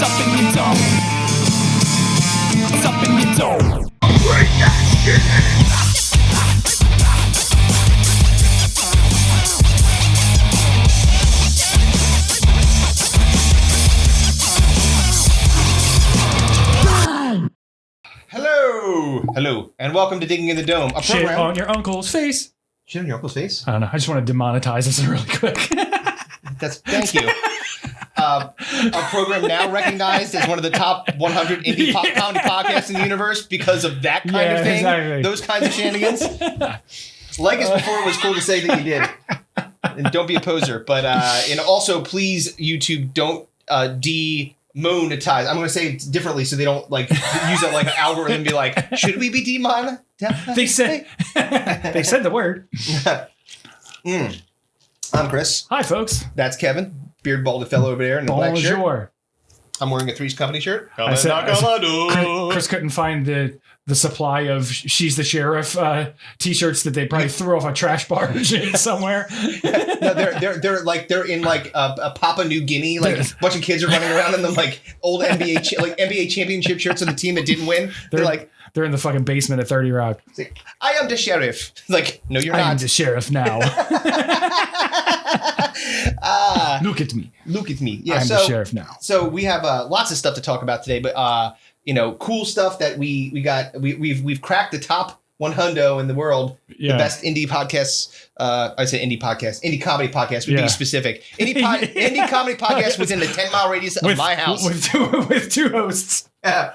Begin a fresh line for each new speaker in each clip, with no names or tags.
Something you don't. Something you don't.
Bring that shit in.
Hello, and welcome to Digging in the Dome, a
Shit
program.
on your uncle's face.
Shit on your uncle's face?
I don't know. I just want to demonetize this really quick.
Thank you. A program now recognized as one of the top 100 indie comedy podcasts in the universe because of that kind of thing.
Exactly.
Those kinds of shenanigans. Like us before, it was cool to say that you did. And don't be a poser. But and also, please, YouTube, don't demonetize. I'm going to say it differently so they don't like use it like an algorithm and be like, should we be demonetized?
They said the word.
I'm Chris.
Hi, folks.
That's Kevin, beard balded fellow over there in the black shirt.
Bonjour.
I'm wearing a Three's Company shirt.
I said, Chris couldn't find the supply of "She's the Sheriff" T-shirts that they probably threw off a trash barge somewhere.
No, they're in like a Papua New Guinea. Like a bunch of kids are running around in them like old NBA championship shirts of the team that didn't win.
They're in the fucking basement at 30 Rock.
Like, I am the sheriff. Like, no, you're not.
I am the sheriff now. Look at me.
Look at me. Yeah,
I'm the sheriff now.
So we have lots of stuff to talk about today, but cool stuff that we've cracked the top 100 in the world.
Yeah.
The best indie podcasts. I say indie podcast, indie comedy podcast. We'd be specific. Indie comedy podcast within the 10-mile radius of my house
with two hosts.
Yeah.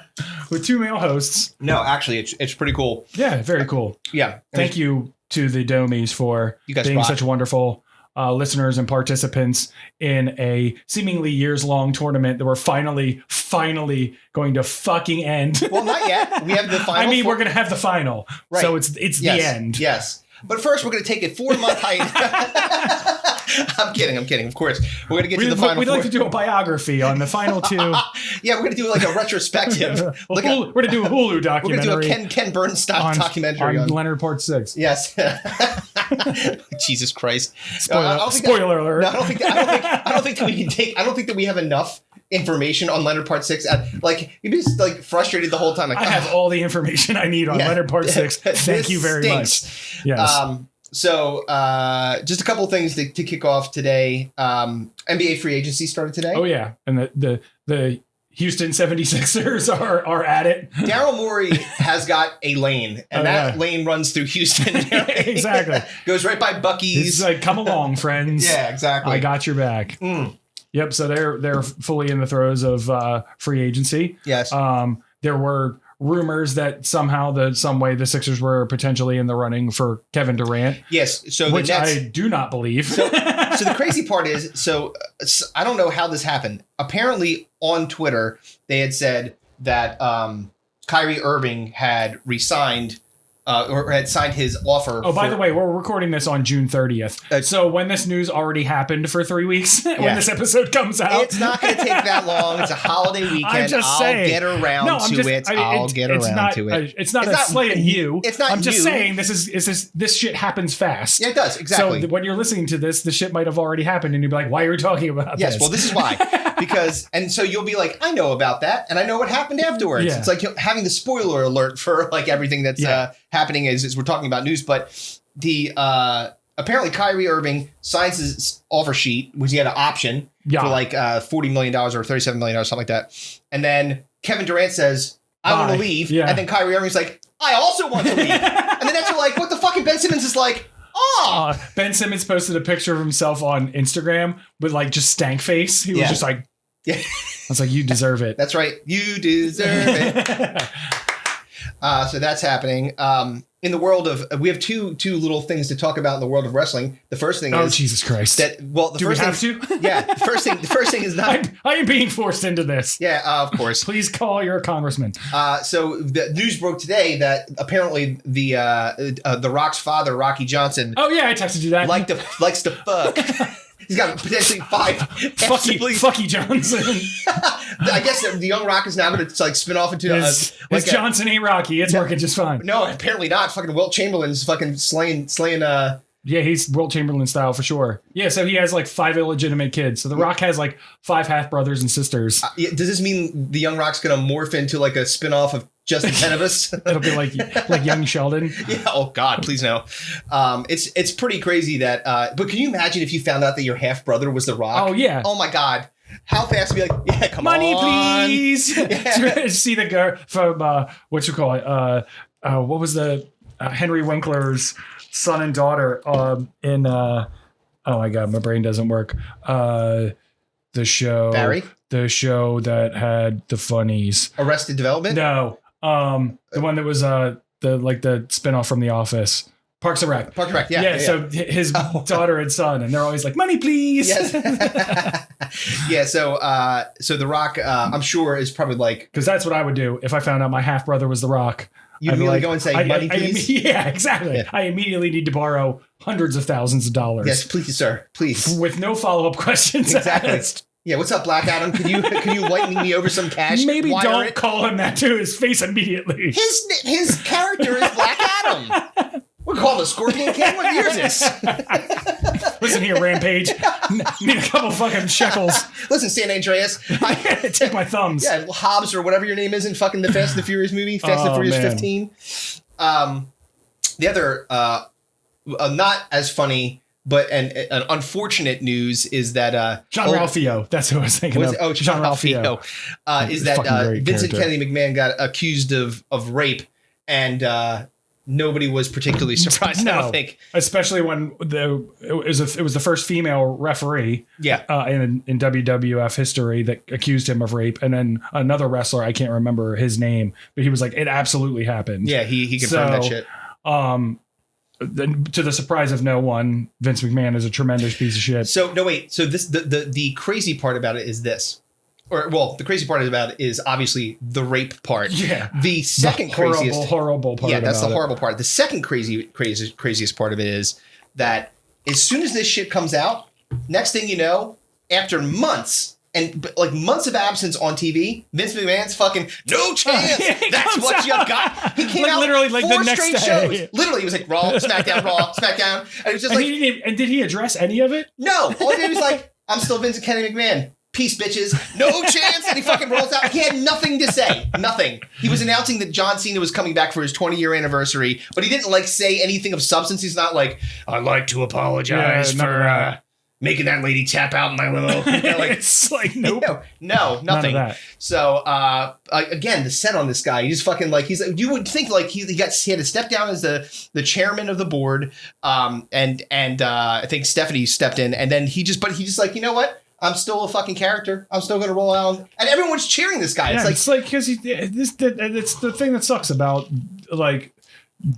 With two male hosts.
No, actually, it's pretty cool.
Yeah, very cool.
Yeah.
Thank you to the Domies for being such wonderful listeners and participants in a seemingly years-long tournament that we're finally going to fucking end.
Well, not yet. We have the final.
I mean, we're going to have the final. Right. So it's the end.
Yes. But first, we're going to take a 4-month hiatus. I'm kidding. Of course. We're going to get to the final.
We'd like to do a biography on the final two.
Yeah, we're going to do like a retrospective.
We're going to do a Hulu documentary.
We're going to do a Ken Bernstein documentary
on Leonard Part 6.
Yes. Jesus Christ.
Spoiler alert.
No, I don't think that we can take. I don't think that we have enough information on Leonard Part 6. Like, you'd be just like frustrated the whole time. Like,
I have all the information I need on Leonard Part 6. Thank you very much. Yes.
So just a couple of things to kick off today. NBA free agency started today.
Oh, yeah. And the Houston 76ers are at it.
Daryl Morey has got a lane, and lane runs through Houston.
Exactly.
Goes right by Buc-ee's.
He's like, come along, friends.
Yeah, exactly.
I got your back. Yep. So they're fully in the throes of free agency.
Yes.
There were rumors that somehow, some way, the Sixers were potentially in the running for Kevin Durant.
Yes. So
which I do not believe.
So the crazy part is, so I don't know how this happened. Apparently on Twitter, they had said that Kyrie Irving had resigned or had signed his offer.
Oh, by the way, we're recording this on June 30th. So when this news already happened for 3 weeks, when this episode comes out.
It's not going to take that long. It's a holiday weekend.
I'm just saying.
I'll get around to it. I'll get around to it.
It's not a slight at you.
It's not
I'm just
you.
saying this shit happens fast.
Yeah, it does. Exactly.
So when you're listening to this, the shit might have already happened and you'll be like, why are we talking about this?
Yes, well, this is why. And so you'll be like, I know about that, and I know what happened afterwards.
Yeah.
It's like having the spoiler alert for like everything that's happening as we're talking about news. But the apparently Kyrie Irving signs his offer sheet, which he had an option for like $40 million or $37 million or something like that. And then Kevin Durant says, I want to leave.
Yeah.
And then Kyrie Irving's like, I also want to leave. And then that's like, what the fuck? And Ben Simmons is like,
Ben Simmons posted a picture of himself on Instagram with like just stank face. He was just like, I was like, you deserve it.
That's right. You deserve it. So that's happening. In the world of, we have two little things to talk about in the world of wrestling. The first thing is,
Jesus Christ.
Do we have to? Yeah. The first thing is not.
I am being forced into this.
Yeah, of course.
Please call your congressman.
So the news broke today that apparently the Rock's father, Rocky Johnson.
Oh yeah, I texted you that.
Likes to fuck. He's got potentially 5.
Fucky Johnson.
I guess the young Rock is now going to like spin off into
his Johnson ain't Rocky. It's working just fine.
No, apparently not. Fucking Wilt Chamberlain's fucking slaying
Yeah, he's Wilt Chamberlain style for sure. Yeah, so he has like 5 illegitimate kids. So The Rock has like 5 half brothers and sisters.
Does this mean the young Rock's going to morph into like a spinoff of Justin Penibus?
It'll be like young Sheldon.
Yeah. Oh God, please no. It's pretty crazy that. But can you imagine if you found out that your half brother was The Rock?
Oh yeah.
Oh my God. How fast would be like, yeah, come
Money,
on.
Money, please. Yeah. See the girl from what you call it? What was the Henry Winkler's son and daughter in oh my God, my brain doesn't work. The show
Barry?
The show that had the funnies.
Arrested Development?
No. The one that was the spinoff from The Office. Parks and Rec.
Parks and Rec, yeah.
Yeah, so his daughter and son, and they're always like, money, please.
Yes. Yeah, so The Rock, I'm sure, is probably like...
Because that's what I would do if I found out my half-brother was The Rock.
You'd immediately go and say, money, please?
Yeah, exactly. Yeah. I immediately need to borrow hundreds of thousands of dollars.
Yes, please, sir. Please.
With no follow-up questions
exactly.
asked.
Yeah, what's up, Black Adam? Can you lightning me over some cash?
Maybe don't call him that to his face immediately.
His character is Black Adam. We're called the Scorpion King. What year is this?
Listen here, Rampage. Need a couple fucking shekels.
Listen, San Andreas.
Take my thumbs.
Yeah, Hobbs or whatever your name is in fucking the Fast and the Furious movie. Fast and Furious 15. The other, not as funny, but an unfortunate news is that
Jean-Ralphio. That's who I was thinking of.
Oh, Jean-Ralphio. Is that Vincent Kennedy McMahon got accused of rape, and nobody was particularly surprised.
No,
I don't think,
especially when it was the first female referee.
Yeah,
in WWF history that accused him of rape, and then another wrestler, I can't remember his name, but he was like, it absolutely happened.
Yeah, he confirmed that shit.
To the surprise of no one, Vince McMahon is a tremendous piece of shit.
So no, wait. So this the crazy part about it is this. The crazy part about it is obviously the rape part.
Yeah.
The second
horrible part.
Yeah, that's the horrible part. The second craziest part of it is that as soon as this shit comes out, next thing you know, after months of absence on TV, Vince McMahon's fucking no chance. That's what you got. He came out
literally like
4
the next
straight
day.
shows. Literally, he was like Raw, SmackDown, and it was just like.
And did he address any of it?
No, all he did was like, I'm still Vince Kennedy McMahon. Peace, bitches. No chance. And he fucking rolls out. He had nothing to say. Nothing. He was announcing that John Cena was coming back for his 20-year anniversary, but he didn't say anything of substance. He's not like, I'd like to apologize for making that lady tap out in my limo.
It's like, nope.
No, nothing.
None of that.
So, again, the set on this guy, he just fucking he's like, you would think he had to step down as the chairman of the board. And I think Stephanie stepped in, and then he just like, you know what? I'm still a fucking character. I'm still going to roll out. And everyone's cheering this guy.
Yeah, it's like because it's the thing that sucks about like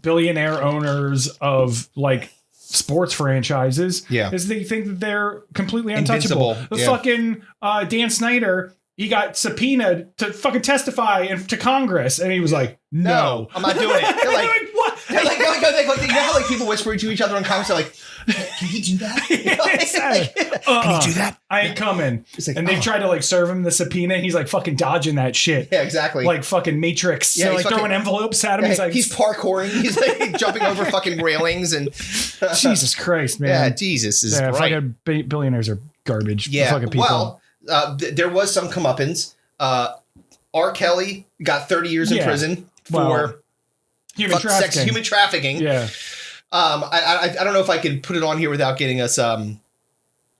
billionaire owners of like sports franchises is they think that they're completely untouchable. The fucking Dan Snyder, he got subpoenaed to fucking testify to Congress, and he was like, no,
I'm not doing it. They're like,
what?
They're like, you know how people whisper to each other in Congress? They're like, can he do that? Can he do that?
I ain't coming.
Like,
and they tried to serve him the subpoena, and he's like fucking dodging that shit.
Yeah, exactly.
Like fucking Matrix. Yeah, so throwing envelopes at him.
Yeah,
he's like,
he's parkouring. He's like jumping over fucking railings and.
Jesus Christ, man.
Yeah, Jesus is right.
Fucking billionaires are garbage.
Yeah.
Fucking people.
Well, there was some comeuppance. R. Kelly got 30 years in prison for
human
trafficking.
Yeah.
I don't know if I could put it on here without getting us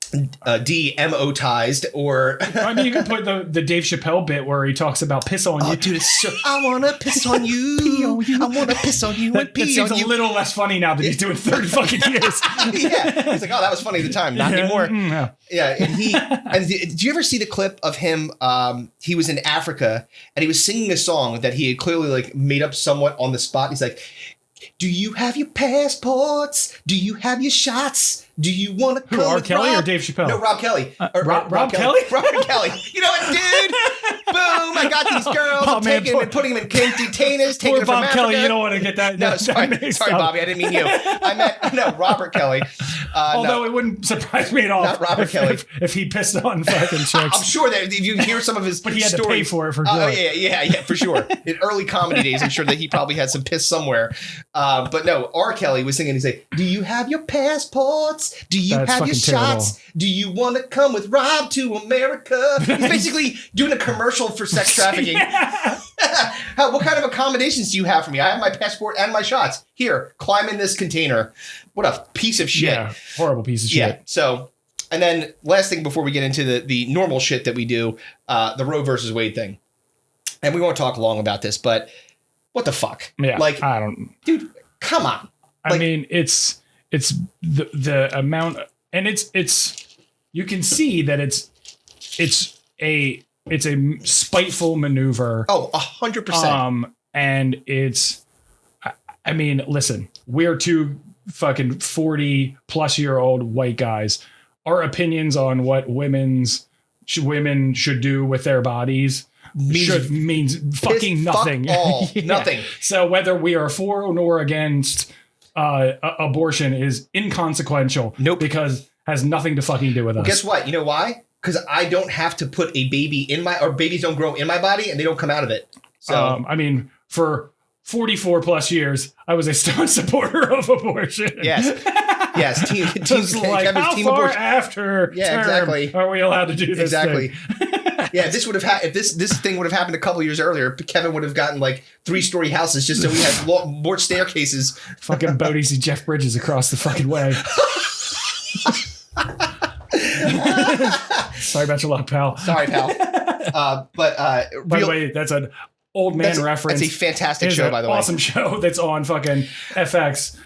DMO-tized or.
I mean, you can put the Dave Chappelle bit where he talks about piss on you.
Oh, dude, it's so. I wanna piss on you. Pee on you. I wanna piss on you.
That seems a little less funny now that he's doing 30 fucking years.
Yeah, he's like, oh, that was funny at the time, not anymore.
No.
Yeah, and did you ever see the clip of him? He was in Africa and he was singing a song that he had clearly made up somewhat on the spot. He's like, "Do you have your passports? Do you have your shots? Do you want to come
R.
with
Kelly
Rob?"
or Dave Chappelle?
No, Rob Kelly.
Rob Kelly?
Robert Kelly. You know what, dude? Boom! I got these girls. I'm taking them and putting them in containers. Taking them from
Bob
Africa.
Kelly, you don't want to get that.
No, sorry, Bobby. I didn't mean you. I meant Robert Kelly.
Although it wouldn't surprise me at all.
Not Robert Kelly.
If he pissed on fucking chicks.
I'm sure that if you hear some of his
but he had
stories,
to pay for it for sure.
Oh, yeah, for sure. In early comedy days, I'm sure that he probably had some piss somewhere. But no, R. Kelly was singing. He's like, "Do you have your passports? Do you have your shots? Terrible. Do you want to come with Rob to America?" He's basically doing a commercial for sex trafficking. What kind of accommodations do you have for me? I have my passport and my shots. Here, climb in this container. What a piece of shit.
Yeah, horrible piece of shit.
Yeah. So, and then last thing before we get into the normal shit that we do, the Roe versus Wade thing. And we won't talk long about this, but what the fuck?
Yeah,
like,
I don't,
dude. Come on.
I mean, it's the amount, and it's you can see that it's a spiteful maneuver.
Oh, 100%.
And it's, I mean, listen, we're two fucking 40-plus-year-old white guys. Our opinions on what women should do with their bodies means fucking nothing.
Fuck all.
Yeah.
Nothing.
So whether we are for or against abortion is inconsequential.
Nope.
Because it has nothing to fucking do with us.
Guess what? You know why? Because I don't have to put a baby or babies don't grow in my body and they don't come out of it. So
I mean, for 44 plus years, I was a staunch supporter of abortion.
Yes. Yes. Team
like, how team far abortion. After term
exactly.
are we allowed to do this?
Exactly. Yeah, this would have if this thing would have happened a couple years earlier, Kevin would have gotten like 3-story houses just so we had more staircases.
Fucking Bodie's and Jeff Bridges across the fucking way. Sorry about your luck, pal.
Sorry, pal. By
the way, that's an old man reference.
It's a fantastic show, by the way.
Awesome show that's on fucking FX.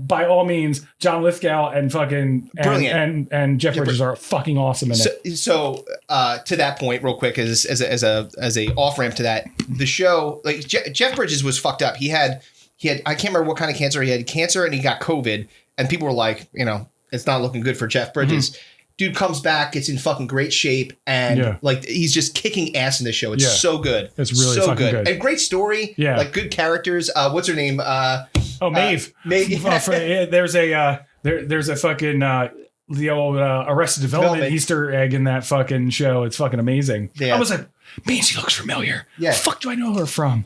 By all means, John Lithgow and fucking
brilliant
and Jeff Bridges are fucking awesome in it.
So to that point, real quick, as a off ramp to that, the show, like Jeff Bridges was fucked up. He had I can't remember what kind of cancer he had. Cancer, and he got COVID, and people were like, it's not looking good for Jeff Bridges. Mm-hmm. Dude comes back, it's in fucking great shape, and like he's just kicking ass in the show. It's so good.
It's really so fucking good.
And great story. Yeah. Like good characters. What's her name?
Maeve.
Maeve.
There's a fucking the old Arrested Development Easter egg in that fucking show. It's fucking amazing. Yeah. I was like, man, she looks familiar. Yeah. Where the fuck do I know her from?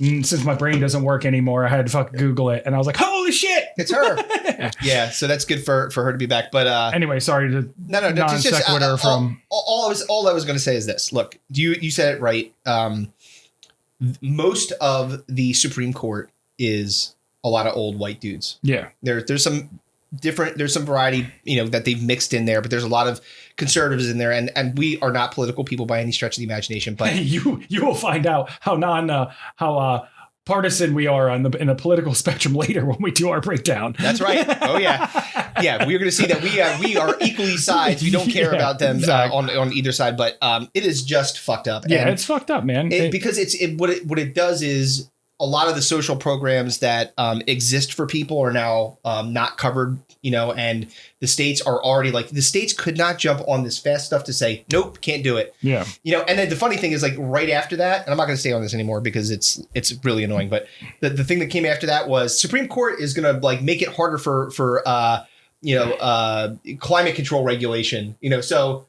And since my brain doesn't work anymore, I had to fucking Google it, and I was like, "Holy shit,
it's her!" Yeah, so that's good for her to be back. But
anyway, sorry to non sequitur from.
All I was going to say is this: look, you said it right. Most of the Supreme Court is a lot of old white dudes.
Yeah,
there's some variety, that they've mixed in there, but there's a lot of conservatives in there, and we are not political people by any stretch of the imagination. But
you will find out how partisan we are in the political spectrum later when we do our breakdown.
That's right. Oh yeah, yeah. We're going to see that we are equally sides. We don't care about them on either side, but it is just fucked up.
Yeah, it's fucked up, man.
Because what it does is, a lot of the social programs that exist for people are now not covered, and the states are already like, the states could not jump on this fast stuff to say, nope, can't do it.
Yeah.
And then the funny thing is, like, right after that, and I'm not going to stay on this anymore because it's really annoying, but the thing that came after that was Supreme Court is going to like make it harder for climate control regulation, so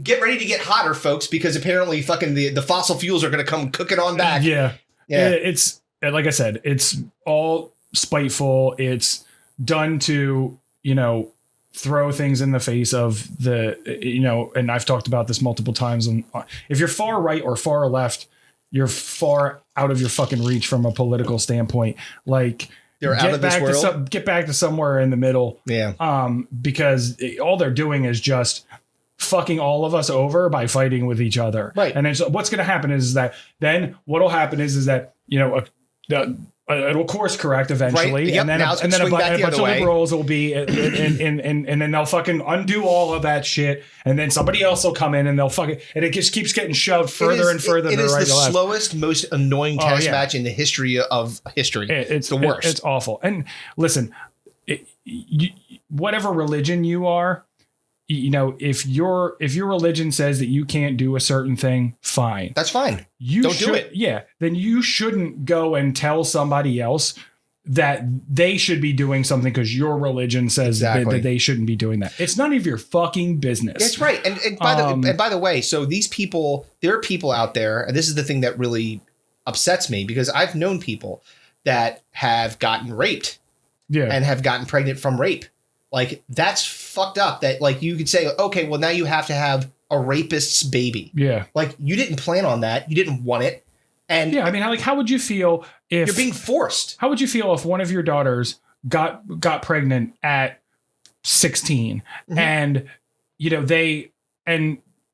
get ready to get hotter, folks, because apparently fucking the fossil fuels are going to come cooking on back.
Yeah. It's, like I said, it's all spiteful. It's done to, throw things in the face of the, and I've talked about this multiple times. And if you're far right or far left, you're far out of your fucking reach from a political standpoint. Like,
they're out of this world.
Get back to somewhere in the middle.
Yeah.
Because all they're doing is just fucking all of us over by fighting with each other.
Right.
And then what's going to happen is that then what'll happen is that, it'll course correct eventually,
right. Yep.
and then a bunch of liberals will be, and then they'll fucking undo all of that shit, and then somebody else will come in and they'll fucking, and it just keeps getting shoved further and further.
It
to
is
the right
the slowest, most annoying test match in the history of history.
It's
the worst.
It's awful. And listen, whatever religion you are, if your religion says that you can't do a certain thing, fine.
That's fine.
Don't do it. Yeah. Then you shouldn't go and tell somebody else that they should be doing something because your religion says that they shouldn't be doing that. It's none of your fucking business.
That's right. And by the way, so these people, there are people out there, and this is the thing that really upsets me, because I've known people that have gotten raped and have gotten pregnant from rape. Like, that's fucked up that, like, you could say, okay, well, now you have to have a rapist's baby.
Yeah.
Like, you didn't plan on that. You didn't want it. And
yeah, I mean, like, how would you feel if
you're being forced?
How would you feel if one of your daughters got pregnant at 16 and, you know,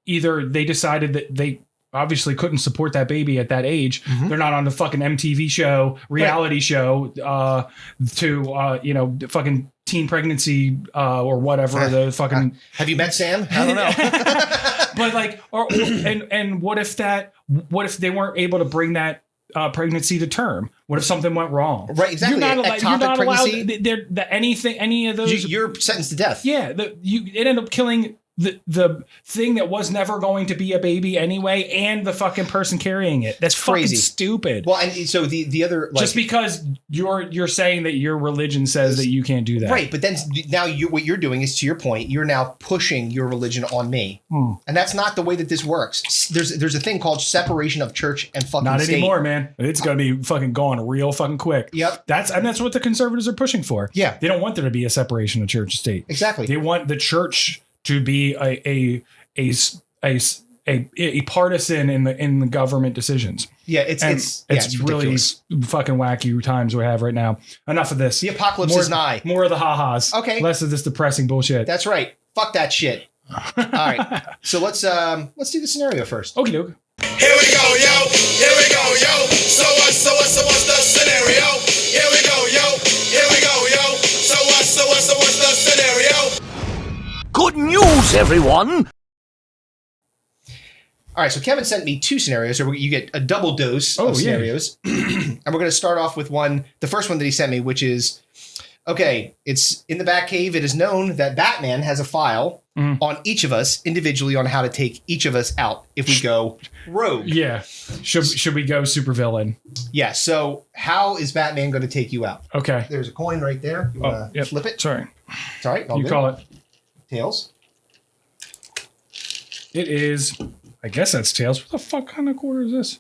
either they decided that they obviously couldn't support that baby at that age. They're not on the fucking MTV show, reality show, you know, fucking teen pregnancy or whatever the fucking.
Have you met Sam? I don't know.
But like, and what if they weren't able to bring that pregnancy to term? What if something went wrong?
Right, exactly.
You're not allowed any of those.
You're sentenced to death.
Yeah, it ended up killing the thing that was never going to be a baby anyway, and the fucking person carrying it. That's crazy. Fucking stupid.
Well, and so the other, like,
just because you're saying that your religion says that you can't do that,
right? But then now what you're doing is, to your point, you're now pushing your religion on me, and that's not the way that this works. There's a thing called separation of church and fucking
not
state.
anymore, man. It's gonna be fucking gone real fucking quick.
Yep.
That's what the conservatives are pushing for.
Yeah,
they don't want there to be a separation of church and state.
Exactly.
They want the church to be a partisan in the government decisions.
Yeah, it's
really fucking wacky times we have right now. Enough of this.
The apocalypse is nigh.
More of the ha-has.
Okay.
Less of this depressing bullshit.
That's right. Fuck that shit. All right. So let's do the scenario first.
Okie doke.
Here we go, yo. Here we go, yo. So what's the scenario? Here we go, yo. Here we go, yo. So what's the scenario?
Good news, everyone!
All right, so Kevin sent me 2 scenarios, so you get a double dose of scenarios. And we're going to start off with the first one that he sent me, which is, okay, it's in the Batcave. It is known that Batman has a file on each of us individually on how to take each of us out if we go rogue.
Yeah. Should we go supervillain?
Yeah, so how is Batman going to take you out?
Okay.
There's a coin right there. You want to flip it?
Sorry.
It's all right.
You call it.
Tails.
It is. I guess that's tails. What the fuck kind of quarter is this?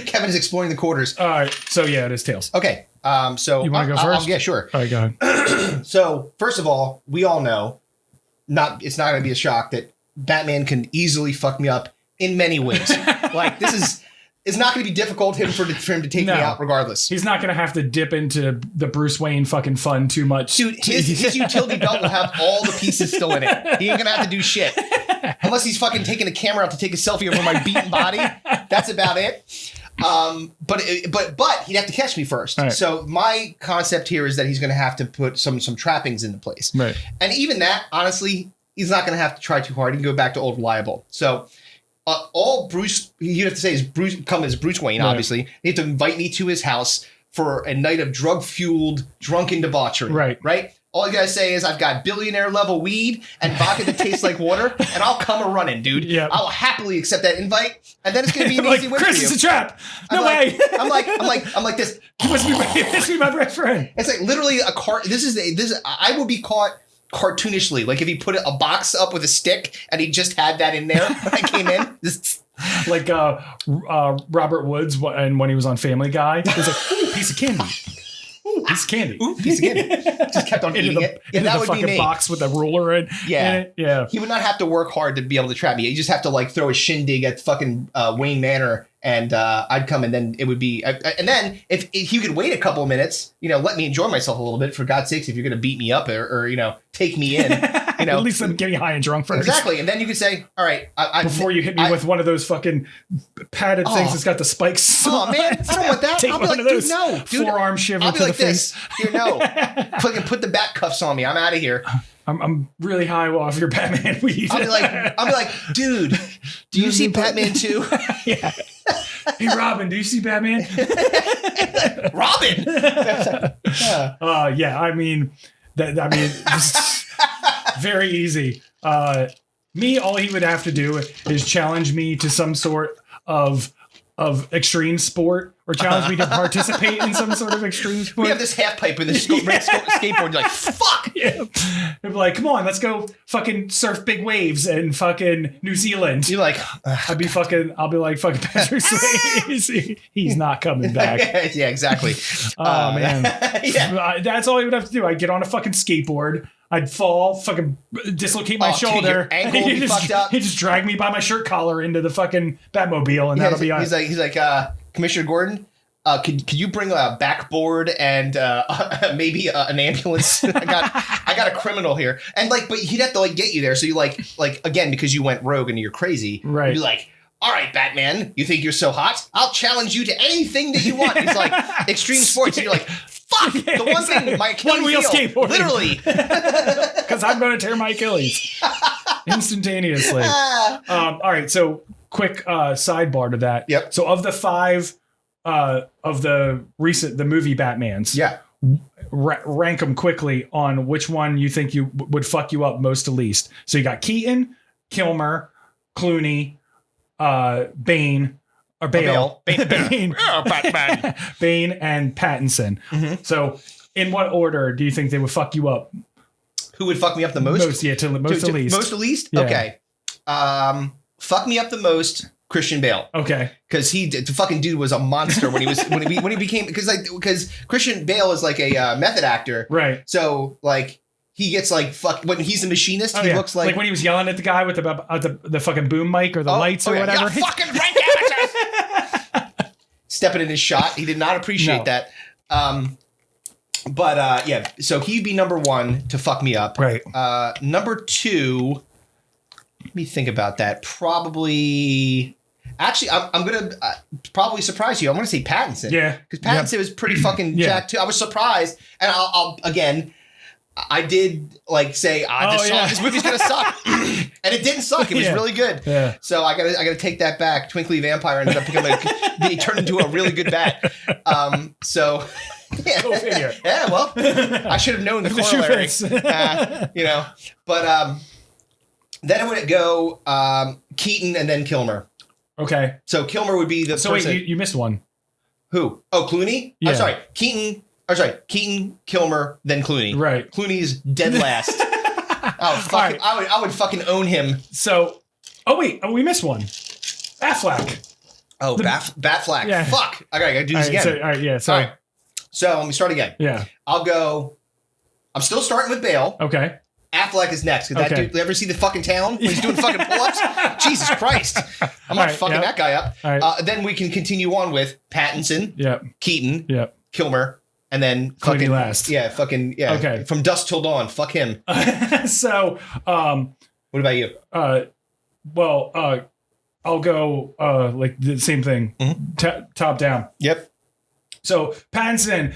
Kevin is exploring the quarters.
All right. So yeah, it is tails.
Okay. So
you want to go first?
Yeah, sure.
All right, go ahead.
So first of all, we all know, it's not going to be a shock that Batman can easily fuck me up in many ways. Like, it's not going to be difficult for him to take me out regardless.
He's not going to have to dip into the Bruce Wayne fucking fun too much.
Dude, his utility belt will have all the pieces still in it. He ain't going to have to do shit. Unless he's fucking taking a camera out to take a selfie over my beaten body. That's about it. But he'd have to catch me first. Right. So my concept here is that he's going to have to put some trappings into place.
Right.
And even that, honestly, he's not going to have to try too hard. He can go back to old reliable. So all you have to say is come as Bruce Wayne, obviously. Right. You have to invite me to his house for a night of drug-fueled, drunken debauchery.
Right.
Right? All you gotta say is I've got billionaire level weed and vodka that tastes like water, and I'll come a running, dude.
Yeah.
I'll happily accept that invite, and then it's gonna be an easy win
Chris,
for you.
it's a trap. No way.
I'm like this.
You must be my best friend.
It's like literally a cart. I would be caught cartoonishly. Like if he put a box up with a stick and he just had that in there when I came in.
Like Robert Woods when he was on Family Guy. It was like, ooh, piece of candy. Piece of candy.
Ooh, piece of candy. Just kept on eating it.
Yeah, that would be me. Box with a ruler in.
Yeah.
Yeah.
He would not have to work hard to be able to trap me. You just have to like throw a shindig at fucking Wayne Manor, and I'd come, and then it would be. And then if you could wait a couple of minutes, let me enjoy myself a little bit. For God's sakes, if you're going to beat me up or take me in,
at least let me get me high and drunk first.
Exactly, and then you could say, all right,
before you hit me with one of those fucking padded things that's got the spikes.
Oh man, I don't want that.
Take
I'll be
one
like,
of those
dude, no, dude.
Forearm shiver
I'll be
to
like
the
this.
face.
Here, no, fucking put the bat cuffs on me. I'm out of here.
I'm really high off your Batman weed.
I'll be like, dude, do you see Batman 2?
Yeah. Hey, Robin, do you see Batman?
Robin.
Yeah. I mean, this very easy. All he would have to do is challenge me to some sort of extreme sport or challenge me to participate in some sort of extreme sport.
We have this half pipe in this skateboard. You're like, fuck.
Yeah. They're like, come on, let's go fucking surf big waves in fucking New Zealand.
You're like,
I'll be like fucking Patrick Swayze. He's not coming back.
Yeah, exactly.
Oh man.
Yeah.
That's all you would have to do. I'd get on a fucking skateboard. I'd fall, fucking dislocate my shoulder.
Your ankle would be fucked up.
He'd just drag me by my shirt collar into the fucking Batmobile, and that'll be on.
He's like, Commissioner Gordon, could you bring a backboard and maybe an ambulance? I got a criminal here, and but he'd have to get you there. So you like again, because you went rogue and you're crazy,
right?
You'd be like, all right, Batman, you think you're so hot? I'll challenge you to anything that you want. He's like, extreme sports, and you're like, fuck, the one thing, my Achilles
one-wheel skateboard.
Literally.
Because I'm going to tear my Achilles instantaneously. All right, so quick sidebar to that.
Yep.
So of the 5 of the movie Batmans,
yeah,
rank them quickly on which one you think you would fuck you up most to least. So you got Keaton, Kilmer, Clooney, Bane, or Bale. Bane.
Oh, Batman.
Bane and Pattinson.
Mm-hmm.
So in what order do you think they would fuck you up?
Who would fuck me up the most?
Most to least.
Most to least?
Yeah.
Okay. Fuck me up the most, Christian Bale.
Okay.
Because the fucking dude was a monster when he became, because Christian Bale is like a method actor.
Right.
So he gets when he's a machinist, he looks like
when he was yelling at the guy with the fucking boom mic or the lights or whatever.
Yeah, fucking rank amateur. Stepping in his shot. He did not appreciate that. But so he'd be number 1 to fuck me up.
Right.
Number 2, let me think about that. Probably, actually, I'm going to probably surprise you. I'm going to say Pattinson.
Yeah.
Because Pattinson was pretty fucking jacked too. I was surprised. And I'll again, I did say, this movie's going to suck. And it didn't suck. It was really good. Yeah. So I gotta take that back. Twinkly Vampire ended up he turned into a really good bat. So yeah.
Go figure.
Yeah, well, I should have known the corollary. But then I would go Keaton and then Kilmer. Okay. So Kilmer would be the person.
Wait, you missed one.
Who? Oh, Clooney?
Yeah.
I'm sorry. Keaton, Kilmer, then Clooney.
Right.
Clooney's dead last. Oh, fuck. Right. I would fucking own him.
So, we missed one. Batfleck.
Oh, Batfleck. Yeah. Fuck. I gotta do this again.
So, all right, yeah, sorry.
All right. So, let me start again.
Yeah.
I'm still starting with Bale.
Okay.
Affleck is next. That dude, you ever see The Fucking Town? When he's doing fucking pull-ups? Jesus Christ. I'm not fucking that guy up. Right. Then we can continue on with Pattinson.
Yep.
Keaton.
Yep.
Kilmer. And then
fucking last.
Yeah, fucking yeah.
Okay.
From dusk till dawn. Fuck him.
So
what about you?
I'll go the same thing. Mm-hmm. Top down.
Yep.
So Pattinson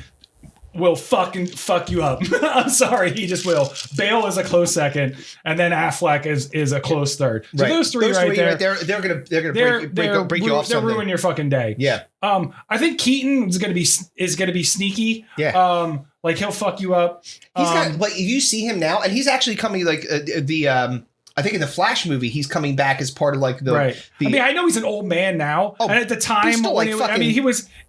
will fucking fuck you up. I'm sorry, he just will. Bale is a close second, and then Affleck is a close third. So those three right there,
they're gonna break you off.
They'll ruin your fucking day.
Yeah.
I think Keaton is gonna be sneaky.
Yeah.
He'll fuck you up.
He's got if you see him now, and he's actually coming I think in the Flash movie, he's coming back as part of the.
Right. I know he's an old man now, and at the time,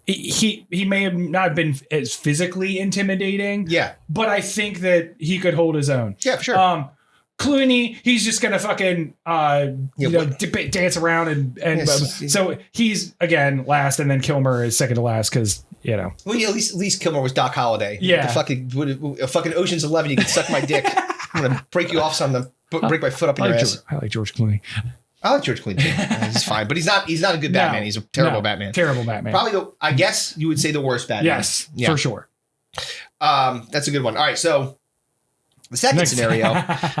he may have not been as physically intimidating.
Yeah.
But I think that he could hold his own.
Yeah, for sure.
Clooney, he's just gonna fucking dance around and so he's again last, and then Kilmer is second to last because Well,
yeah, at least Kilmer was Doc Holliday.
Yeah.
The fucking Ocean's 11. You can suck my dick. I'm gonna break you off something. Break my foot up in your ass.
I like George Clooney.
I like George Clooney too. He's fine, but he's not a good Batman. He's a terrible Batman.
Terrible Batman.
Probably I guess you would say the worst Batman.
Yes, for sure.
That's a good one. All right, so the second scenario.